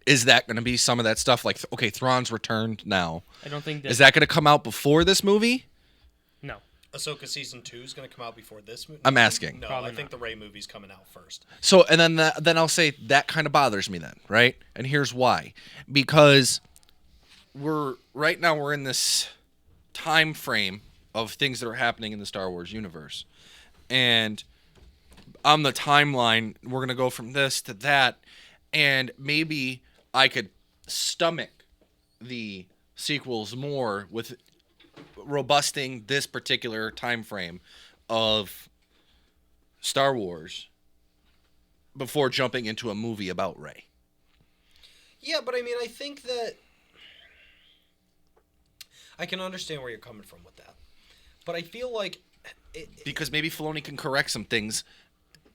Is that going to be some of that stuff like okay, Thrawn's returned now? I don't think that. Is that going to come out before this movie? No. Ahsoka season 2 is going to come out before this movie. I'm asking. No, Probably I think not. the Rey movie's coming out first. So, and then I'll say that kind of bothers me then, right? And here's why. Because right now we're in this time frame of things that are happening in the Star Wars universe. And on the timeline, we're going to go from this to that. And maybe I could stomach the sequels more with robusting this particular time frame of Star Wars before jumping into a movie about Rey. Yeah, but I mean, I think that I can understand where you're coming from with that. But I feel like Because maybe Filoni can correct some things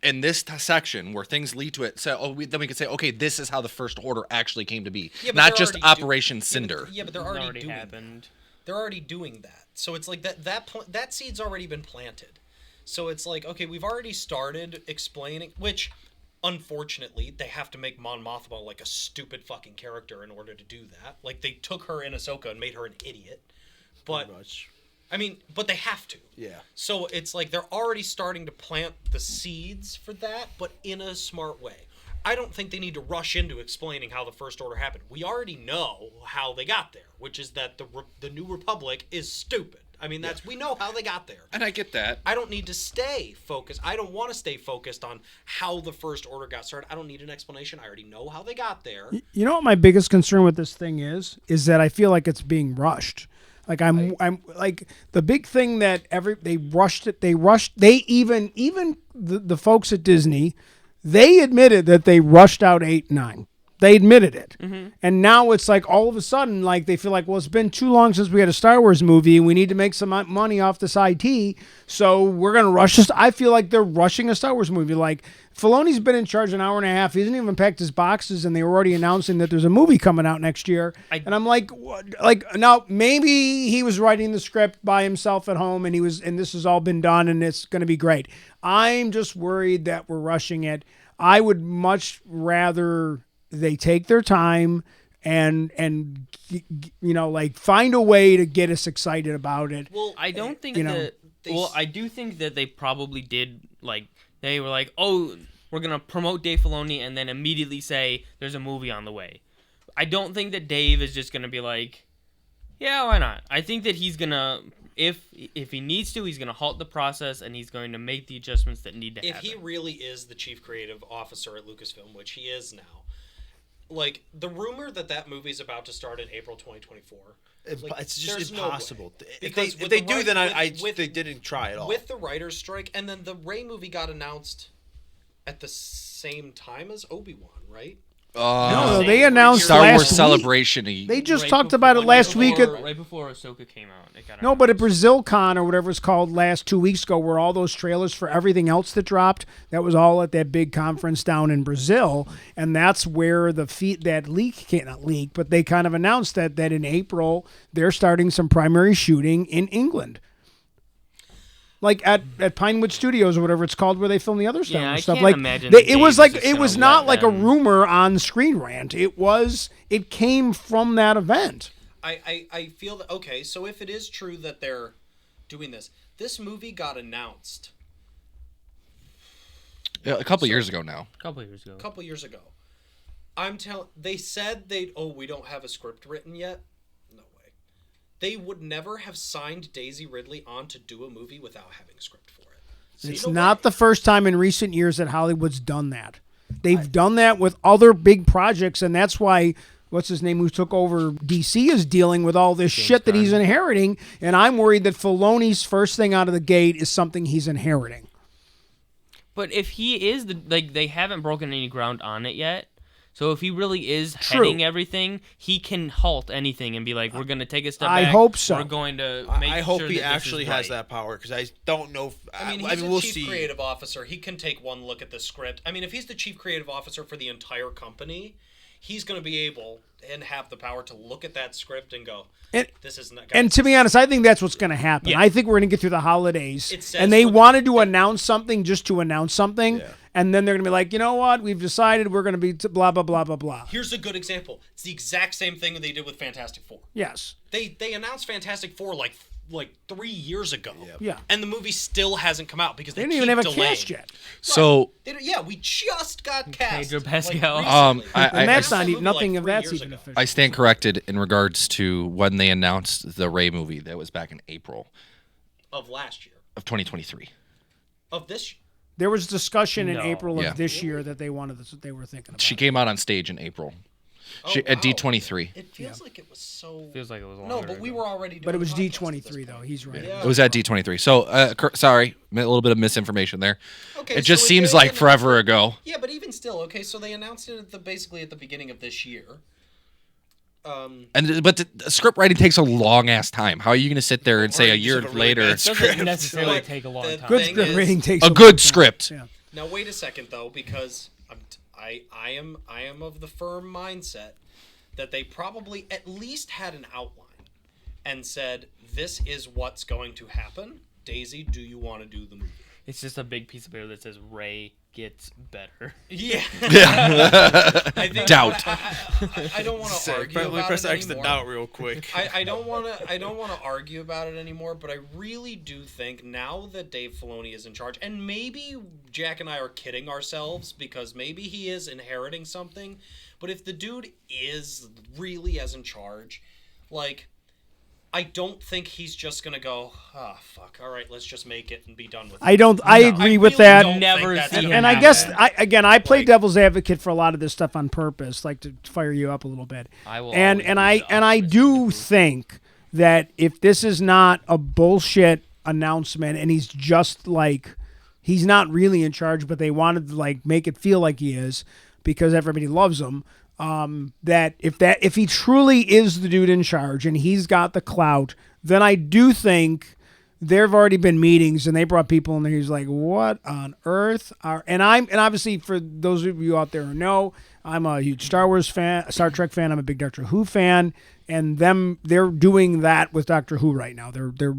in this section where things lead to it. So then we can say, okay, this is how the First Order actually came to be, Yeah, but not they're just already Operation Cinder. Yeah, but they're It's already doing happened. that. They're already doing that. So it's like that seed's already been planted. So it's like, okay, we've already started explaining, which unfortunately they have to make Mon Mothma like a stupid fucking character in order to do that. Like they took her in Ahsoka and made her an idiot. But Pretty much. I mean, but they have to. Yeah. So it's like they're already starting to plant the seeds for that, but in a smart way. I don't think they need to rush into explaining how the First Order happened. We already know how they got there, which is that the New Republic is stupid. I mean, we know how they got there. And I get that. I don't need to stay focused. I don't want to stay focused on how the First Order got started. I don't need an explanation. I already know how they got there. You know what my biggest concern with this thing is that I feel like it's being rushed. Like I'm like the big thing that they rushed it. They even the folks at Disney, they admitted that they rushed out 8 and 9. They admitted it. And now it's like all of a sudden, like they feel like, well, it's been too long since we had a Star Wars movie and we need to make some money off this IT. So we're going to rush this. I feel like they're rushing a Star Wars movie. Like Filoni's been in charge an hour and a half. He hasn't even packed his boxes and they were already announcing that there's a movie coming out next year. And I'm like, what? Like now maybe he was writing the script by himself at home and this has all been done and it's going to be great. I'm just worried that we're rushing it. I would much rather they take their time and you know, like find a way to get us excited about it. Well, I don't think you know, that. Well, I do think that they probably did. Like they were like, "Oh, we're gonna promote Dave Filoni," and then immediately say, "There's a movie on the way." I don't think that Dave is just gonna be like, "Yeah, why not?" I think that he's gonna, if he needs to, he's gonna halt the process and he's going to make the adjustments that need to happen. If he really is the chief creative officer at Lucasfilm, which he is now. Like, the rumor that movie's about to start in April 2024. It's just there's impossible. No way. If Because they with do, the then with- they didn't try at all. With the writer's strike, and then the Rey movie got announced at the same time as Obi-Wan, right? No, they announced Star last Wars week. Celebration. They just Right talked before- about it last before- week. right before Ahsoka came out. It got No, but at announced. BrazilCon or whatever it's called last 2 weeks ago, where all those trailers for everything else that dropped, that was all at that big conference down in Brazil, and that's where that leak cannot leak, but they kind of announced that in April they're starting some primary shooting in England. Like at Pinewood Studios or whatever it's called, where they film the other Star Yeah, Wars I stuff. can't Like imagine it that was Dave like is it just was gonna not let like a them- rumor on Screen Rant. It came from that event. I feel that, okay, so if it is true that they're doing this movie got announced Yeah, a couple years ago now. a couple years ago. a couple years ago. They said we don't have a script written yet. No way. They would never have signed Daisy Ridley on to do a movie without having a script for it. See, It's no not way. the first time in recent years that Hollywood's done that. They've done that with other big projects, and that's why what's his name who took over DC is dealing with all this shit that he's inheriting, and I'm worried that Filoni's first thing out of the gate is something he's inheriting. But if he is they haven't broken any ground on it yet. So if he really is True. heading everything, he can halt anything and be like, "We're going to take a step I back. hope so. We're going to make I hope sure he that this actually is has right." that power because I don't know. I mean, he's we'll the chief see. creative officer. He can take one look at the script. I mean, if he's the chief creative officer for the entire company, he's going to be able and have the power to look at that script and go, "This is not." And to be honest, I think that's what's going to happen. Yeah. I think we're going to get through the holidays, It says and they what- wanted to announce something just to announce something, and then they're going to be like, you know what? We've decided we're going to be blah blah blah blah blah. Here's a good example. It's the exact same thing that they did with Fantastic Four. Yes. They announced Fantastic Four like 3 years ago. Yeah. And the movie still hasn't come out because They they didn't even keep have a delaying. cast yet. So We just got cast. Pedro Pascal. recently. And that's I- not I- even, nothing of 3 that's years even ago. official. I stand corrected in regards to when they announced the Rey movie. That was back in April Of last year. of 2023. Of this year. There was discussion in No. April of Yeah. this year that they wanted. That's what they were thinking about. She came out on stage in April. At D23. It feels like it was so. Feels like it was a No, longer but we ago. were already doing But it was the podcast at D23 this though. point. He's right. Yeah. It was at D23. So, sorry, a little bit of misinformation there. Okay, It just so seems is like an forever announcement. ago. Yeah, but even still, okay. So they announced it basically at the beginning of this year. But the script writing takes a long ass time. How are you going to sit there and say a you year just have a really later bad Doesn't necessarily Like, take a long the time. Good thing script is- rating takes a long good time. script? Yeah. Now wait a second though, because I am of the firm mindset that they probably at least had an outline and said, "This is what's going to happen." Daisy, do you want to do the movie? It's just a big piece of paper that says Ray gets better. Yeah. Yeah. I think Doubt. I don't want to Sick. argue Let me about press it X to anymore. doubt real quick. I don't want to argue about it anymore, but I really do think now that Dave Filoni is in charge, and maybe Jack and I are kidding ourselves because maybe he is inheriting something, but if the dude is really as in charge, like, I don't think he's just gonna go, fuck, all right, let's just make it and be done with it. I don't. I agree with really that. don't Never think that's see gonna him And I happen. guess I play Like- devil's advocate for a lot of this stuff on purpose, like to fire you up a little bit. I will and always be the I optimist do think that if this is not a bullshit announcement and he's just like he's not really in charge, but they wanted to like make it feel like he is because everybody loves him. That if he truly is the dude in charge and he's got the clout, then I do think there have already been meetings and they brought people in there. He's like, what on earth are, and obviously for those of you out there who know, I'm a huge Star Trek fan. I'm a big Doctor Who fan, and they're doing that with Doctor Who right now. They're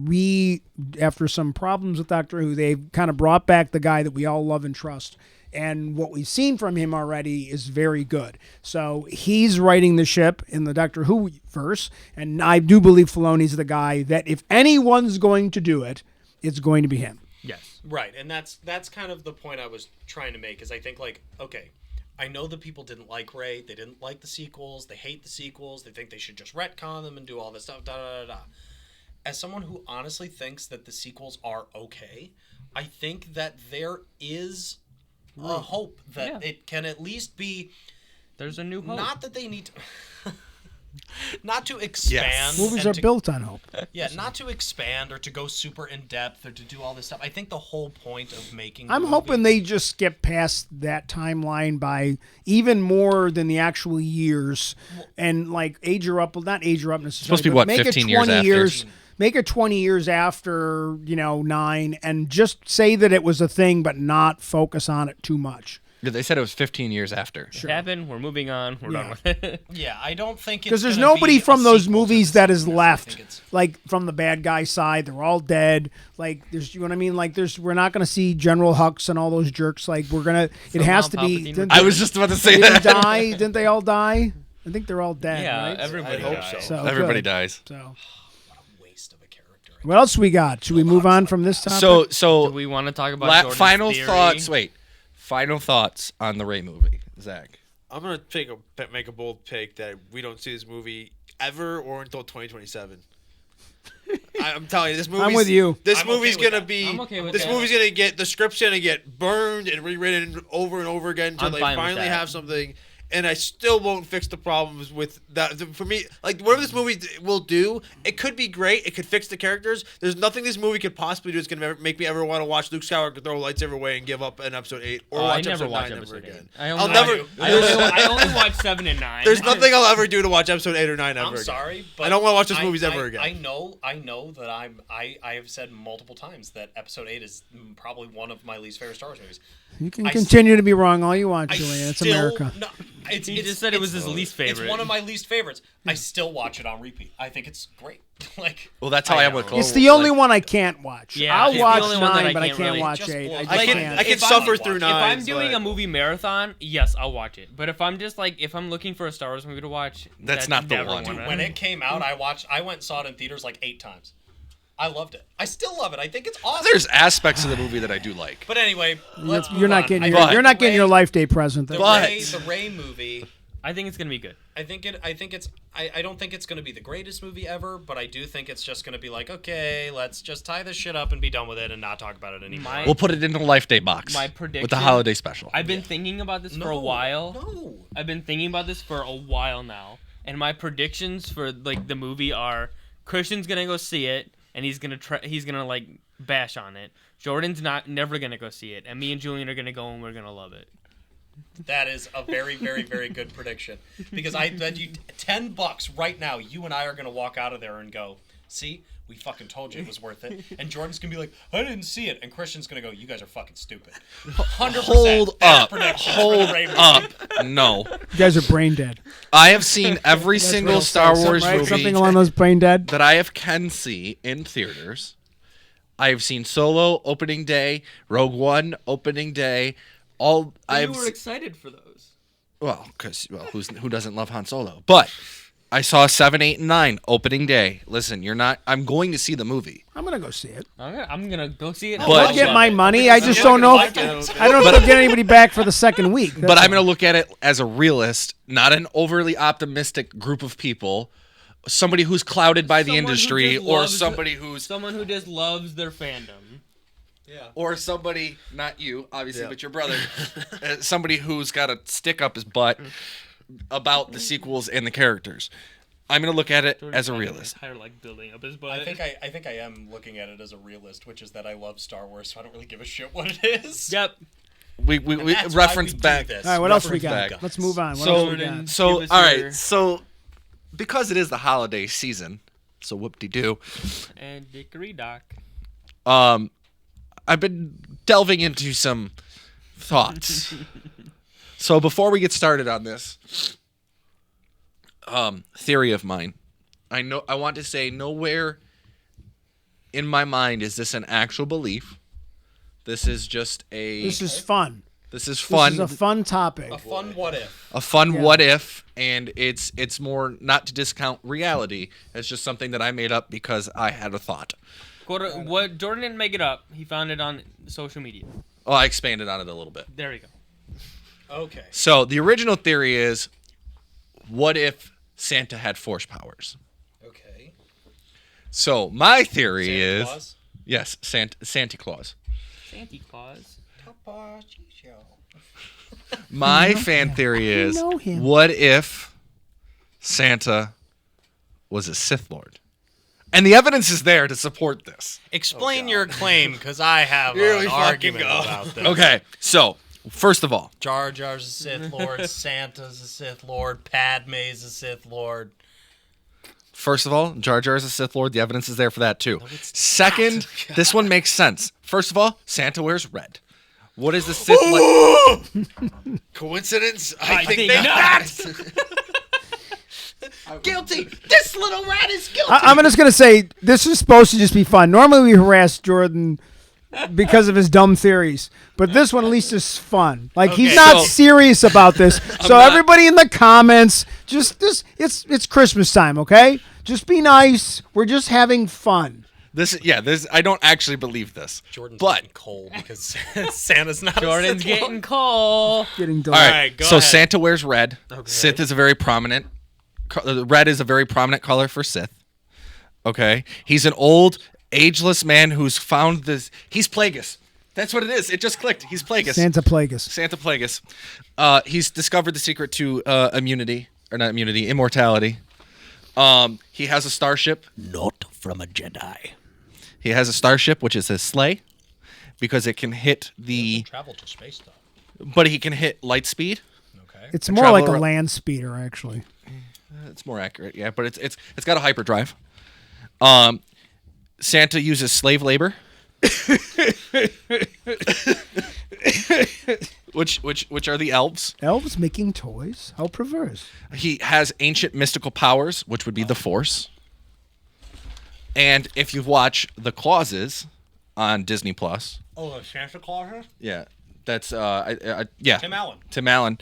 after some problems with Doctor Who, they've kind of brought back the guy that we all love and trust. And what we've seen from him already is very good. So he's writing the ship in the Doctor Who verse, and I do believe Filoni's the guy that if anyone's going to do it, it's going to be him. Yes. Right, and that's kind of the point I was trying to make. Is I think like, okay, I know that people didn't like Ray, they didn't like the sequels, they hate the sequels, they think they should just retcon them and do all this stuff. Da da da da. As someone who honestly thinks that the sequels are okay, I think that there is a hope that it can at least be. There's a new hope. Not that they need to. Not to expand. Movies and are to- built on hope. Yeah, not to expand or to go super in depth or to do all this stuff. I think the whole point of making. I'm the hoping movie- they just skip past that timeline by even more than the actual years and like age her up. Well, not age her up necessarily. Supposed to be but what, make it 15 years 20 after? years. Make it 20 years after 9, and just say that it was a thing, but not focus on it too much. Yeah, they said it was 15 years after. It happened. We're moving on. We're done with it. Yeah, I don't think it's Because there's gonna nobody be a from those sequel to movies the that is sequels. I left. think it's- Like from the bad guy side, they're all dead. Like there's, you know what I mean? Like we're not gonna see General Hux and all those jerks. Like we're gonna. It has to be. Palpatine Didn't I they- was just about to say They didn't that. die. Didn't they all die? I think they're all dead. Yeah, right? everybody hope dies. so. Everybody good. dies. So Waste of a character. what else we got? Should we move on from this topic? Do So we want to talk about Jordan's final theory? thoughts. Wait, final thoughts on the Ray movie, Zach. I'm gonna make a bold pick that we don't see this movie ever or until 2027. I'm telling you, this movie. I'm with you. This I'm okay movie's with gonna that. be. I'm okay with this that. movie's gonna get the script's gonna get burned and rewritten over and over again until I'm they fine with finally that. have something. And I still won't fix the problems with that. For me, like whatever this movie will do, it could be great. It could fix the characters. There's nothing this movie could possibly do that's gonna make me ever want to watch Luke Skywalker throw a lightsaber away and give up in episode 8 or I watch never episode watch 9 episode ever 8. again. I I'll only, never. I only watch 7 and 9. There's nothing I'll ever do to watch episode 8 or 9 ever I'm again. sorry, but I don't want to watch those I- movies I- ever again. I know that I have said multiple times that episode 8 is probably one of my least favorite Star Wars movies. you can I continue to be wrong all you want, I Julian. It's still, America. No, it's, He it's- just said it was it's- his least favorite. It's one of my least favorites. I still watch it on repeat. I think it's great. Like, Well, that's how I am with know. Clone It's the only like- one I can't watch. Yeah, I'll it's the watch only one that 9, I but I can't can't really- watch just 8. blows I my I can't. can I can If I'm- suffer through if 9. If I'm doing a movie marathon, yes, I'll watch it. But if I'm just like, if I'm looking for a Star Wars movie to watch, That's not the never one. one. when it came out, I went and saw it in theaters like 8 times. I loved it. I still love it. I think it's awesome. There's aspects of the movie that I do like. But anyway, let's move You're not on. getting I your, think you're not getting Ray- your life day present. the Then. But- the Ray movie I think it's gonna be good. I don't think it's going to be the greatest movie ever, but I do think it's just going to be like, okay, let's just tie this shit up and be done with it and not talk about it anymore. We'll put it in the Life Day box. My prediction with the holiday special. I've been thinking about this for a while. No. I've been thinking about this for a while now, and my predictions for like the movie are: Christian's gonna go see it, and he's gonna like bash on it. Jordan's never gonna go see it, and me and Julian are gonna go and we're gonna love it. That is a very, very, very good prediction. Because I bet you $10 right now, you and I are going to walk out of there and go, see, we fucking told you it was worth it. And Jordan's going to be like, I didn't see it. And Christian's going to go, you guys are fucking stupid. 100%. Hold up. Prediction Hold for the Ray movie. up. No. You guys are brain dead. I have seen every single Star Wars Right? movie Something along those brain dead. that I can see in theaters. I have seen Solo opening day, Rogue One opening day. You were excited for those. Who doesn't love Han Solo? But I saw 7, 8, and 9 opening day. Listen, I'm going to see the movie. I'm gonna go see it. I'm gonna go see it. But- I'll get my money. I just don't know. I don't know if I'll get anybody back for the second week. But I'm going to look at it as a realist, not an overly optimistic group of people. Somebody who's clouded by the Someone who industry, just or loves- somebody who's, someone who just loves their fandom. or somebody, not you, obviously, but your brother, somebody who's got a stick up his butt about the sequels and the characters. I'm going to look at it as a realist. Entire like building up his butt. I think I am looking at it as a realist, which is that I love Star Wars, so I don't really give a shit what it is. Yep. We That's reference why we do back. this. All right, what else we Reference got? back. Let's move on. What So- else we got? So, Give us all your- right. So, because it is the holiday season, so whoop-de-doo. And Dickory Dock. I've been delving into some thoughts. So before we get started on this theory of mine, I want to say nowhere in my mind is this an actual belief. This is just This is fun. This is fun. This is a fun topic. A fun what if. A fun what if, and it's more not to discount reality. It's just something that I made up because I had a thought. What Jordan didn't make it up. He found it on social media. Oh, I expanded on it a little bit. There we go. Okay. So the original theory is, what if Santa had force powers? Okay. So my theory Santa is, Claus? yes, Santa Claus. Santa Claus. My fan theory is, know him. what if Santa was a Sith Lord? And the evidence is there to support this. Explain your claim, because I have Here an we fucking argument go. about this. Okay, so first of all, Jar Jar's a Sith Lord, Santa's a Sith Lord, Padme's a Sith Lord. Jar Jar is a Sith Lord. The evidence is there for that too. Second, this one makes sense. First of all, Santa wears red. What is the Sith like? Coincidence? I think not. Guilty! This little rat is guilty! I'm just gonna say this is supposed to just be fun. Normally we harass Jordan because of his dumb theories, but this one at least is fun. Like he's Okay. not So- serious about this. So not- everybody in the comments, it's Christmas time, okay? Just be nice. We're just having fun. This I don't actually believe this. Jordan's but getting cold because Santa's not Jordan's a Sith Lord. getting cold. Getting all delayed. right, right, go so ahead. Santa wears red. Sith is a very prominent. Red is a very prominent color for Sith. Okay, he's an old, ageless man who's found this. He's Plagueis. That's what it is. It just clicked. He's Plagueis. Santa Plagueis. Santa Plagueis. He's discovered the secret to immortality. He has a starship. Not from a Jedi. He has a starship, which is his sleigh, because it can hit the. Travel to space, though. But he can hit light speed. Okay. It's more travel like a around- land speeder, actually. It's more accurate, yeah. But it's got a hyperdrive. Santa uses slave labor. which are the elves. Elves making toys. How perverse. He has ancient mystical powers, which would be the Force. And if you watch The Clauses on Disney Plus, Oh, the Santa Claus? yeah, that's yeah, Tim Allen. Tim Allen.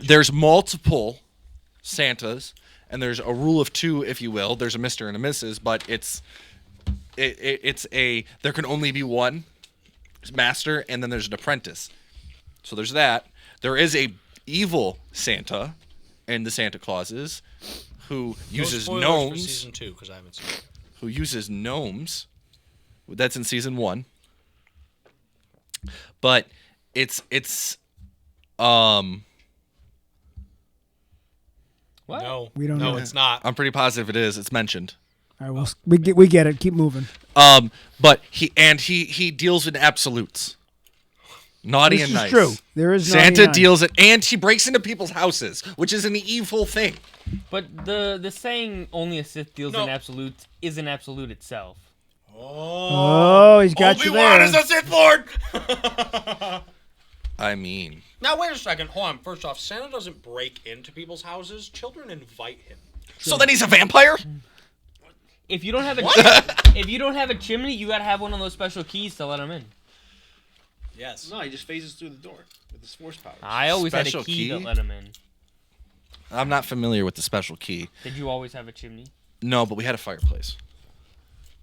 There's multiple Santas, and there's a rule of two, if you will. There's a Mr. and a Mrs., but it's there can only be one master, and then there's an apprentice. So there's that. There is a evil Santa, and the Santa Clauses, who No uses spoilers gnomes. for season 2 because I haven't seen it. Who uses gnomes. That's in season 1. But it's What? No, We don't no, know. it's not. I'm pretty positive it is. It's mentioned. All right, well, we get it. Keep moving. But he deals in absolutes. Naughty This and is nice. true. There is naughty Santa and nice. deals it, and he breaks into people's houses, which is an evil thing. But the saying only a Sith deals No. in absolutes is an absolute itself. Oh, he's got you Obi-Wan there. is a Sith Lord! I mean, Now, wait a second. Hold on. First off, Santa doesn't break into people's houses. Children invite him. so then he's a vampire? If you don't have a if you don't have a chimney, you gotta have one of those special keys to let him in. Yes. No, he just phases through the door with his force powers. I always had Special a key, to key? let him in. I'm not familiar with the special key. Did you always have a chimney? No, but we had a fireplace.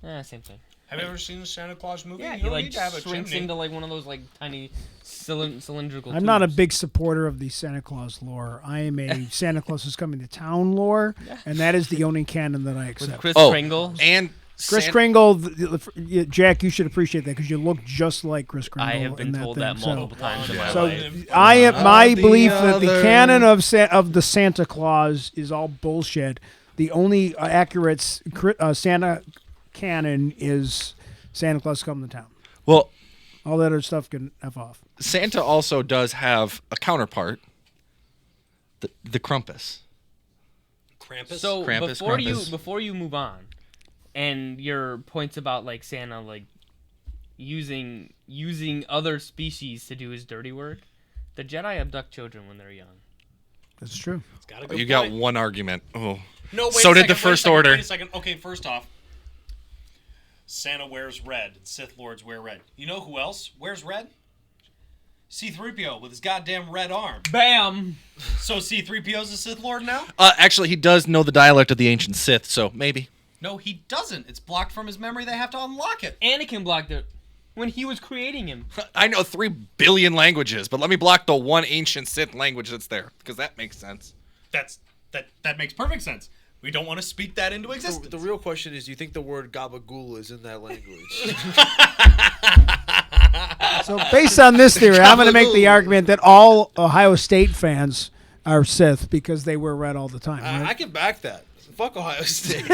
Same thing. Have you ever seen the Santa Claus movie? Yeah, you he don't like need to have a shrinks chimney. into like one of those like tiny cylindrical. I'm not a tubes. big supporter of the Santa Claus lore. I am a Santa Claus is coming to town lore, and that is the only canon that I with accept. Chris Oh, Kringle. and Chris San- Kringle, Jack, you should appreciate that because you look just like Chris Kringle. I have in been told thing. that multiple times in my So, life. I am my the belief that the other- canon of the Santa Claus is all bullshit. The only accurate Santa canon is Santa Claus coming to town. Well, All that other stuff can F off. Santa also does have a counterpart, the Krampus. Krampus? So Krampus, Krampus. before you move on, and your points about like Santa like using other species to do his dirty work, the Jedi abduct children when they're young. That's true. It's got a good You got point. one argument. Oh, No, wait So a did second, the wait a First second, Order. Wait a second. Okay, first off, Santa wears red. Sith Lords wear red. You know who else wears red? C-3PO with his goddamn red arm. Bam! So C-3PO's a Sith Lord now? actually, he does know the dialect of the ancient Sith, so maybe. No, he doesn't. It's blocked from his memory. They have to unlock it. Anakin blocked it when he was creating him. I know 3 billion languages, but let me block the one ancient Sith language that's there, because that makes sense. That makes perfect sense. We don't want to speak that into existence. The real question is, do you think the word gabagool is in that language? So based on this theory, I'm going to make the argument that all Ohio State fans are Sith because they wear red all the time. I Right? can back that. Fuck Ohio State.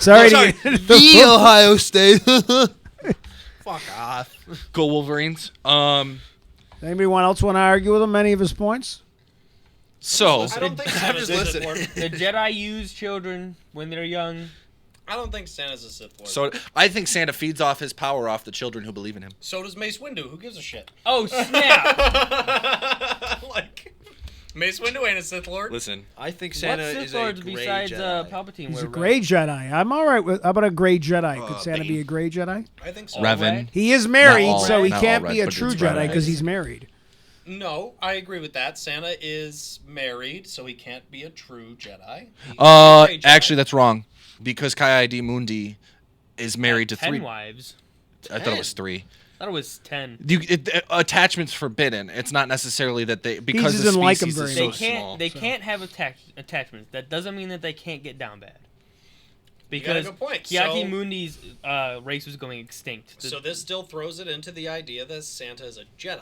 Sorry, sorry, to get the Ohio State. Fuck off. Go Wolverines. Anybody else want to argue with him any of his points? So I don't think I'm Santa's just a Sith listening. Lord. The Jedi use children when they're young. I don't think Santa's a Sith Lord. So I think Santa feeds off his power off the children who believe in him. So does Mace Windu. Who gives a shit? Oh snap! Like, Mace Windu ain't a Sith Lord. Listen, I think What Santa Sith is a Lords gray besides Jedi. Palpatine He's wear a red? gray Jedi. I'm all right with. How about a gray Jedi? Could Santa be Bane. a gray Jedi? I think so. All Revan. red? He is married, Not all so red. he Not can't all be a red, but true it's red. Jedi because he's married. No, I agree with that. Santa is married, so he can't be a true Jedi. He is a gray Jedi. actually, that's wrong, because Kai-Adi Mundi is married to 10 3. wives. I thought it was 3. I thought it was 10. Attachment's forbidden. It's not necessarily that they because just the didn't like him species very is much. so small. They can't have attachments. That doesn't mean that they can't get down bad. got a Because good point. Kiati So- Mundi's race was going extinct. So this still throws it into the idea that Santa is a Jedi.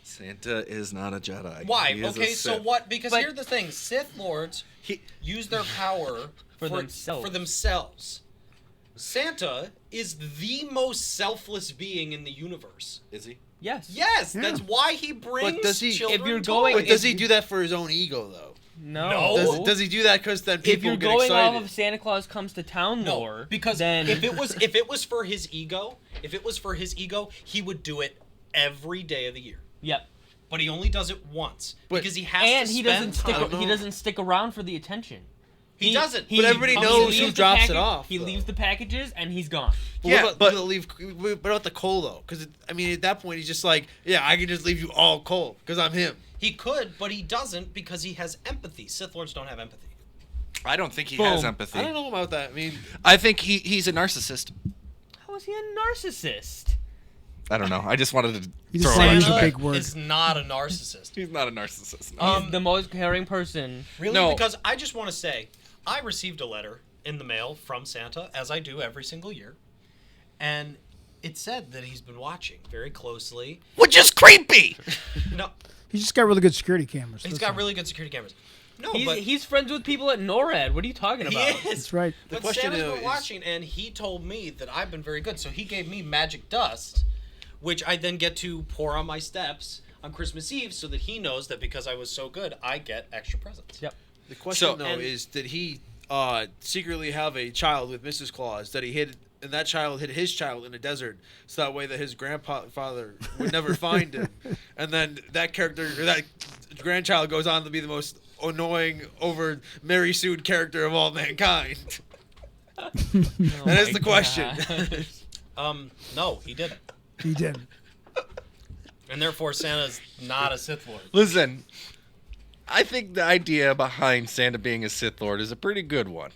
Santa is not a Jedi. Why? He is a Okay, so Sith. what? Because But- here's the thing: Sith Lords use their power For themselves. For themselves. Santa is the most selfless being in the universe. Is he? Yes. Yes, that's why he brings But does he- children if you're going- toys. But does he do that for his own ego, though? No. No. Does he do that because then people If you're get going excited? off of Santa Claus comes to town No, lore, because then if it was for his ego, he would do it every day of the year. yep. But he only does it once But- because he has And to he spend doesn't time. stick. He doesn't stick around for the attention. He doesn't. He, But everybody he knows leaves who the drops it package- off, He though. leaves the packages and he's gone. But Yeah, what about, but- what about the coal though? Because I mean, at that point, he's just like, yeah, I can just leave you all coal because I'm him. He could, but he doesn't because he has empathy. Sith Lords don't have empathy. I don't think he has Boom. empathy. I don't know about that. I mean, I think he's a narcissist. How is he a narcissist? I don't know. I just wanted to You throw just it wanna out use a there. big word. is not a narcissist. He's not a narcissist. He's the most caring person. Really? No. Because I just want to say, I received a letter in the mail from Santa, as I do every single year, and it said that he's been watching very closely. Which is creepy. No, He's just got really good security cameras. he's that's got all. really good security cameras. No, He's, but he's friends with people at NORAD. What are you talking he about? is. That's right. But question, Santa's though, been is- watching, and he told me that I've been very good. So he gave me magic dust, which I then get to pour on my steps on Christmas Eve, so that he knows that because I was so good, I get extra presents. Yep. The question So- though and- is, did he secretly have a child with Mrs. Claus that he hid, and that child hid his child in a desert, so that way that his grandfather would never find him, and then that character or that grandchild goes on to be the most annoying, over Mary Sued character of all mankind. That is the question. No, he didn't, He did. and therefore Santa's not a Sith Lord. Listen, I think the idea behind Santa being a Sith Lord is a pretty good one.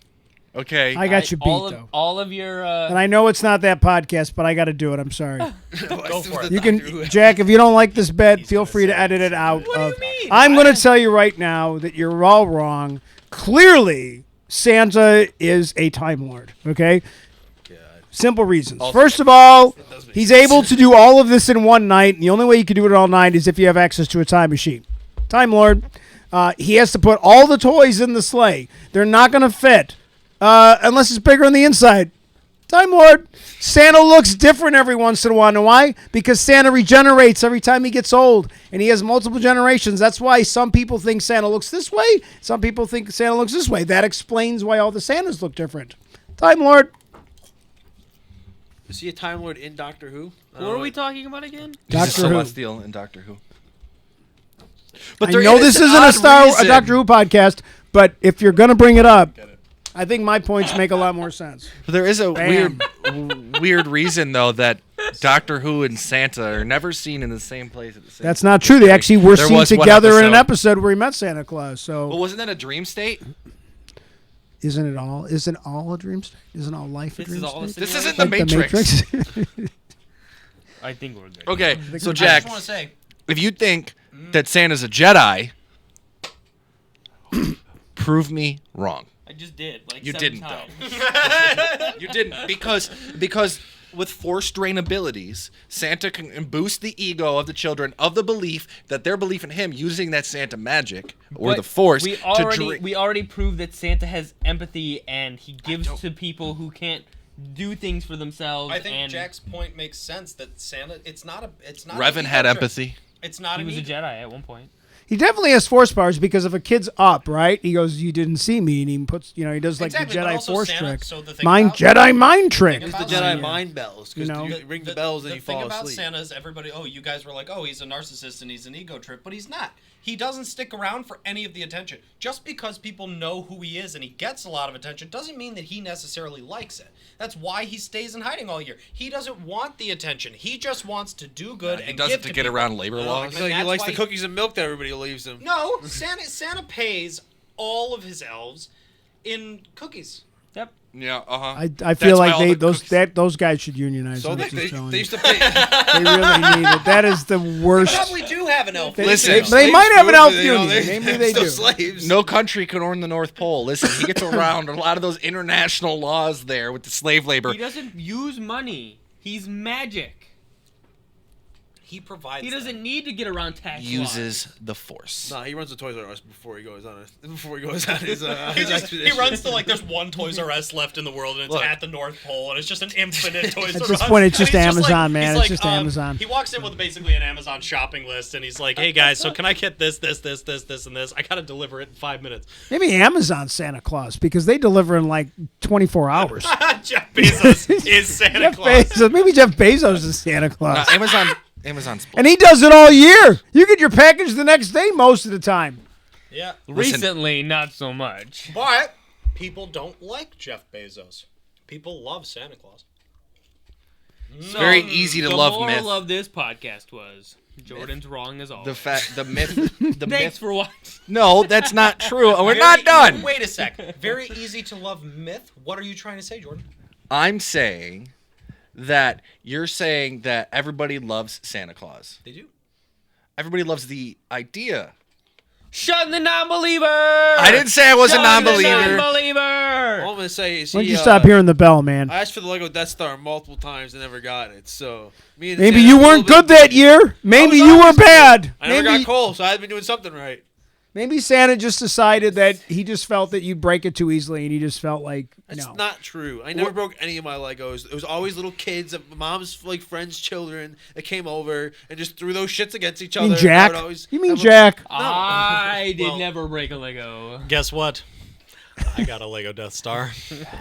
Okay. I got you beat, though. All of your. And I know it's not that podcast, but I got to do it. I'm sorry. Go for it. You can, Jack, if you don't like this bet, feel free to edit it out. What do you mean? I'm going to tell you right now that you're all wrong. Clearly, Santa is a Time Lord, okay? Simple reasons. First of all, he's able to do all of this in one night, and the only way you can do it all night is if you have access to a time machine. Time Lord, he has to put all the toys in the sleigh. They're not going to fit unless it's bigger on the inside. Time Lord. Santa looks different every once in a while. Know why? Because Santa regenerates every time he gets old, and he has multiple generations. That's why some people think Santa looks this way. Some people think Santa looks this way. That explains why all the Santas look different. Time Lord. Is he a Time Lord in Doctor Who? Who are we talking about again? He's a Doctor Who. Celestial in Doctor Who. But I there know is this an isn't odd a reason. Doctor Who podcast, but if you're going to bring it up, I think my points make a lot more sense. There is a Bam. weird reason though that Doctor Who and Santa are never seen in the same place at the same. That's not true. They actually were There seen was one together in an episode. episode where he met Santa Claus. So Well, wasn't that a dream state? isn't all a dream state? Isn't all life a This dream is all a state? This simulation? isn't the Like Matrix. I think we're good. Okay, so we're Jack, I just want to say, if you think that Santa's a Jedi, prove me wrong. I just did. Like You 7 didn't, times. You didn't because with Force drain abilities, Santa can boost the ego of the children of the belief that their belief in him using that Santa magic or But the Force we to already drain. we already proved that Santa has empathy and he gives to people who can't do things for themselves. I think and Jack's point makes sense that Santa, it's not. Revan an had ego trip. empathy. It's not he an was a ego. Jedi at one point. He definitely has force powers because if a kid's up, right? He goes, "You didn't see me," and he puts, he does like Exactly, the but Jedi also force Santa- trick, so the thing mind about- Jedi mind trick. Think It's the about Jedi Santa. mind bells, because You know? you ring the bells and the you thing fall about asleep. Santa is everybody, oh, you guys were like, oh, he's a narcissist and he's an ego trip, but he's not. He doesn't stick around for any of the attention. Just because people know who he is and he gets a lot of attention doesn't mean that he necessarily likes it. That's why he stays in hiding all year. He doesn't want the attention. He just wants to do good He and does give it to to get people. around labor laws. It's like he that's likes why the cookies and milk that everybody leaves him. No, Santa pays all of his elves in cookies. Yep. Yeah, I That's feel why like all the cookies- those guys should unionize. So I'm they, just they, telling they you. used to pay. They really need it. That is the worst. Probably do have an elf. They, Listen, they, slaves they might have an elf you know, union. Maybe they're they still do. slaves. no country can earn the North Pole. Listen, he gets around a lot of those international laws there with the slave labor. He doesn't use money. He's magic. He provides. He doesn't them. need to get around tax Uses the Force. Nah, he runs to Toys R Us before he goes on his He, his just, expedition. he runs to like there's one Toys R Us left in the world and it's Look. at the North Pole and it's just an infinite Toys At R this Us. point, it's And just he's Amazon, man. he's It's like, just Amazon. He walks in with basically an Amazon shopping list and he's like, "Hey guys, so can I get this, and this? I gotta deliver it in 5 minutes." Maybe Amazon Santa Claus because they deliver in like 24 hours. Jeff Bezos is Santa Jeff Claus. Bezos, maybe Jeff Bezos is Santa Claus. Amazon's And he does it all year. You get your package the next day most of the time. Yeah, Listen. Recently, not so much. but people don't like Jeff Bezos. People love Santa Claus. It's very easy to the love moral myth. of this podcast was Jordan's wrong as always. The myth, the Thanks myth. for watching. No, that's not true. We're Very not done. Wait a sec. Very easy to love myth. What are you trying to say, Jordan? I'm saying that you're saying that everybody loves Santa Claus. They do. Everybody loves the idea. Shun the non-believer. I didn't say I was a Shun the non-believer. non-believer. All I'm gonna say is Why don't you stop hearing the bell, man? I asked for the Lego Death Star multiple times and never got it. So me and Maybe Santa you have a weren't little good bit that of- year. Maybe was you were always good. bad. I never Maybe got coal, so I've been doing something right. maybe Santa just decided that he just felt that you'd break it too easily, and he just felt like That's no. not true. I never broke any of my Legos. It was always little kids, my mom's like friends' children that came over and just threw those shits against each You other. mean and I Jack? would always You mean have a- Jack? I did Well- never break a Lego. Guess what? I got a Lego Death Star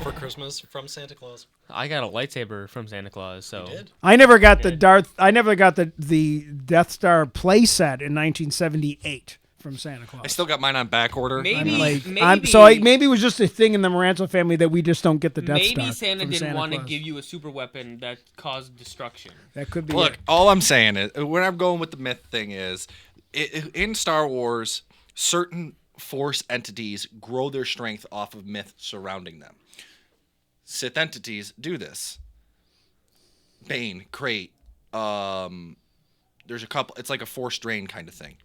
for Christmas from Santa Claus. I got a lightsaber from Santa Claus. So Did? I never got the Yeah. Darth. I never got the Death Star playset in 1978 from Santa Claus. I still got mine on back order. maybe, maybe it was just a thing in the Maranzo family that we just don't get the Death Star. maybe Santa from didn't want to Claus. give you a super weapon that caused destruction. That could be. Look, it. all I'm saying is, when I'm going with the myth thing is, in Star Wars, certain Force entities grow their strength off of myth surrounding them. Sith entities do this. Bane, Crate, there's a couple. It's like a Force drain kind of thing.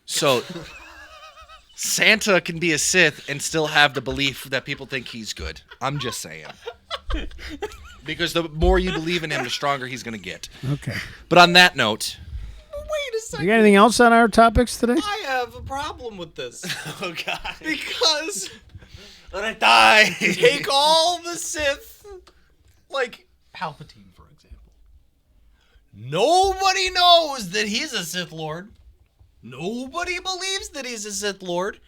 So Santa can be a Sith and still have the belief that people think he's good. I'm just saying. Because the more you believe in him, the stronger he's going to get. Okay. But on that note, Wait a second. You got anything else on our topics today? I have a problem with this. oh god, Because let it die. take all the Sith, like Palpatine, for example. Nobody knows that he's a Sith Lord. Nobody believes that he's a Sith Lord.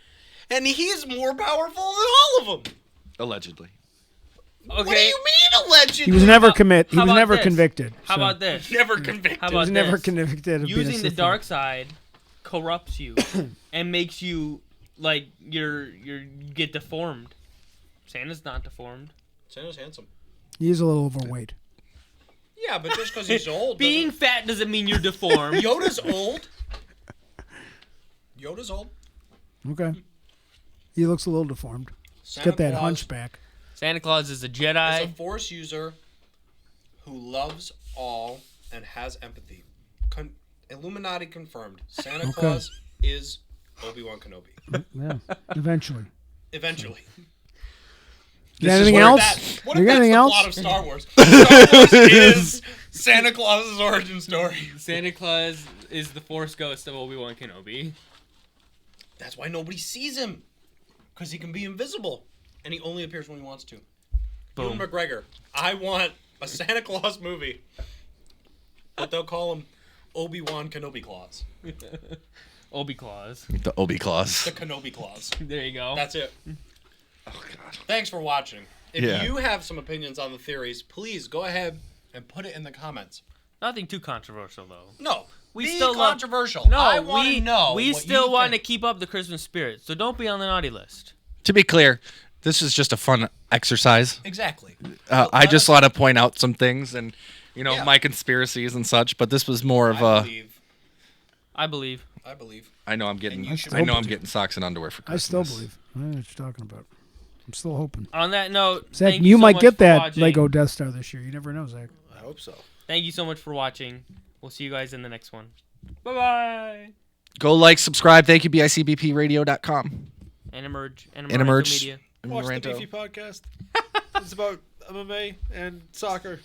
And he's more powerful than all of them. Allegedly. Okay. What do you mean, allegedly? He was never He how was about never this? convicted. How so- about this? Never convicted. How He about was never this? convicted of being a Using the Sith dark Lord. side corrupts you and makes you like you get deformed. Santa's not deformed. Santa's handsome. He is a little overweight. Yeah, but just because he's old. Being fat doesn't mean you're deformed. Yoda's old. Yoda's old. Okay. He looks a little deformed. He's Santa got that Claus hunchback. Santa Claus is a is a Jedi. Force user who loves all and has empathy. Illuminati confirmed. Santa Claus is Obi-Wan Kenobi. Yeah. Eventually. Eventually. You got anything else? What You if got that's anything the else? plot of Star Wars? Star Wars is Santa Claus's origin story. Santa Claus is the Force ghost of Obi-Wan Kenobi. That's why nobody sees him. Because he can be invisible. And he only appears when he wants to. Boom. Ewan McGregor. I want a Santa Claus movie. But they'll call him Obi-Wan Kenobi Claus. Obi Claus. The Obi Claus. The Kenobi Claus. There you go. That's it. Oh god. Thanks for watching. If Yeah. you have some opinions on the theories, please go ahead and put it in the comments. Nothing too controversial though. No, We be still love- controversial. No, I want we to know. we what still you want to think. keep up the Christmas spirit, so don't be on the naughty list. To be clear, this is just a fun exercise. Exactly. I just want to point out some things and, Yeah. my conspiracies and such. But this was more of I a. believe. I believe. I believe. I know I'm getting. And you should I know hope I'm to. getting socks and underwear for I still Christmas. believe. I don't know what you're talking about. I'm still hoping. On that note, Zach, thank you so might much get for that watching. Lego Death Star this year. You never know, Zach. I hope so. Thank you so much for watching. We'll see you guys in the next one. Bye bye. Go like, subscribe. Thank you, bicbpradio.com. And emerge. And And emerge. Media. Watch the Amaranto. Beefy podcast. It's about MMA and soccer.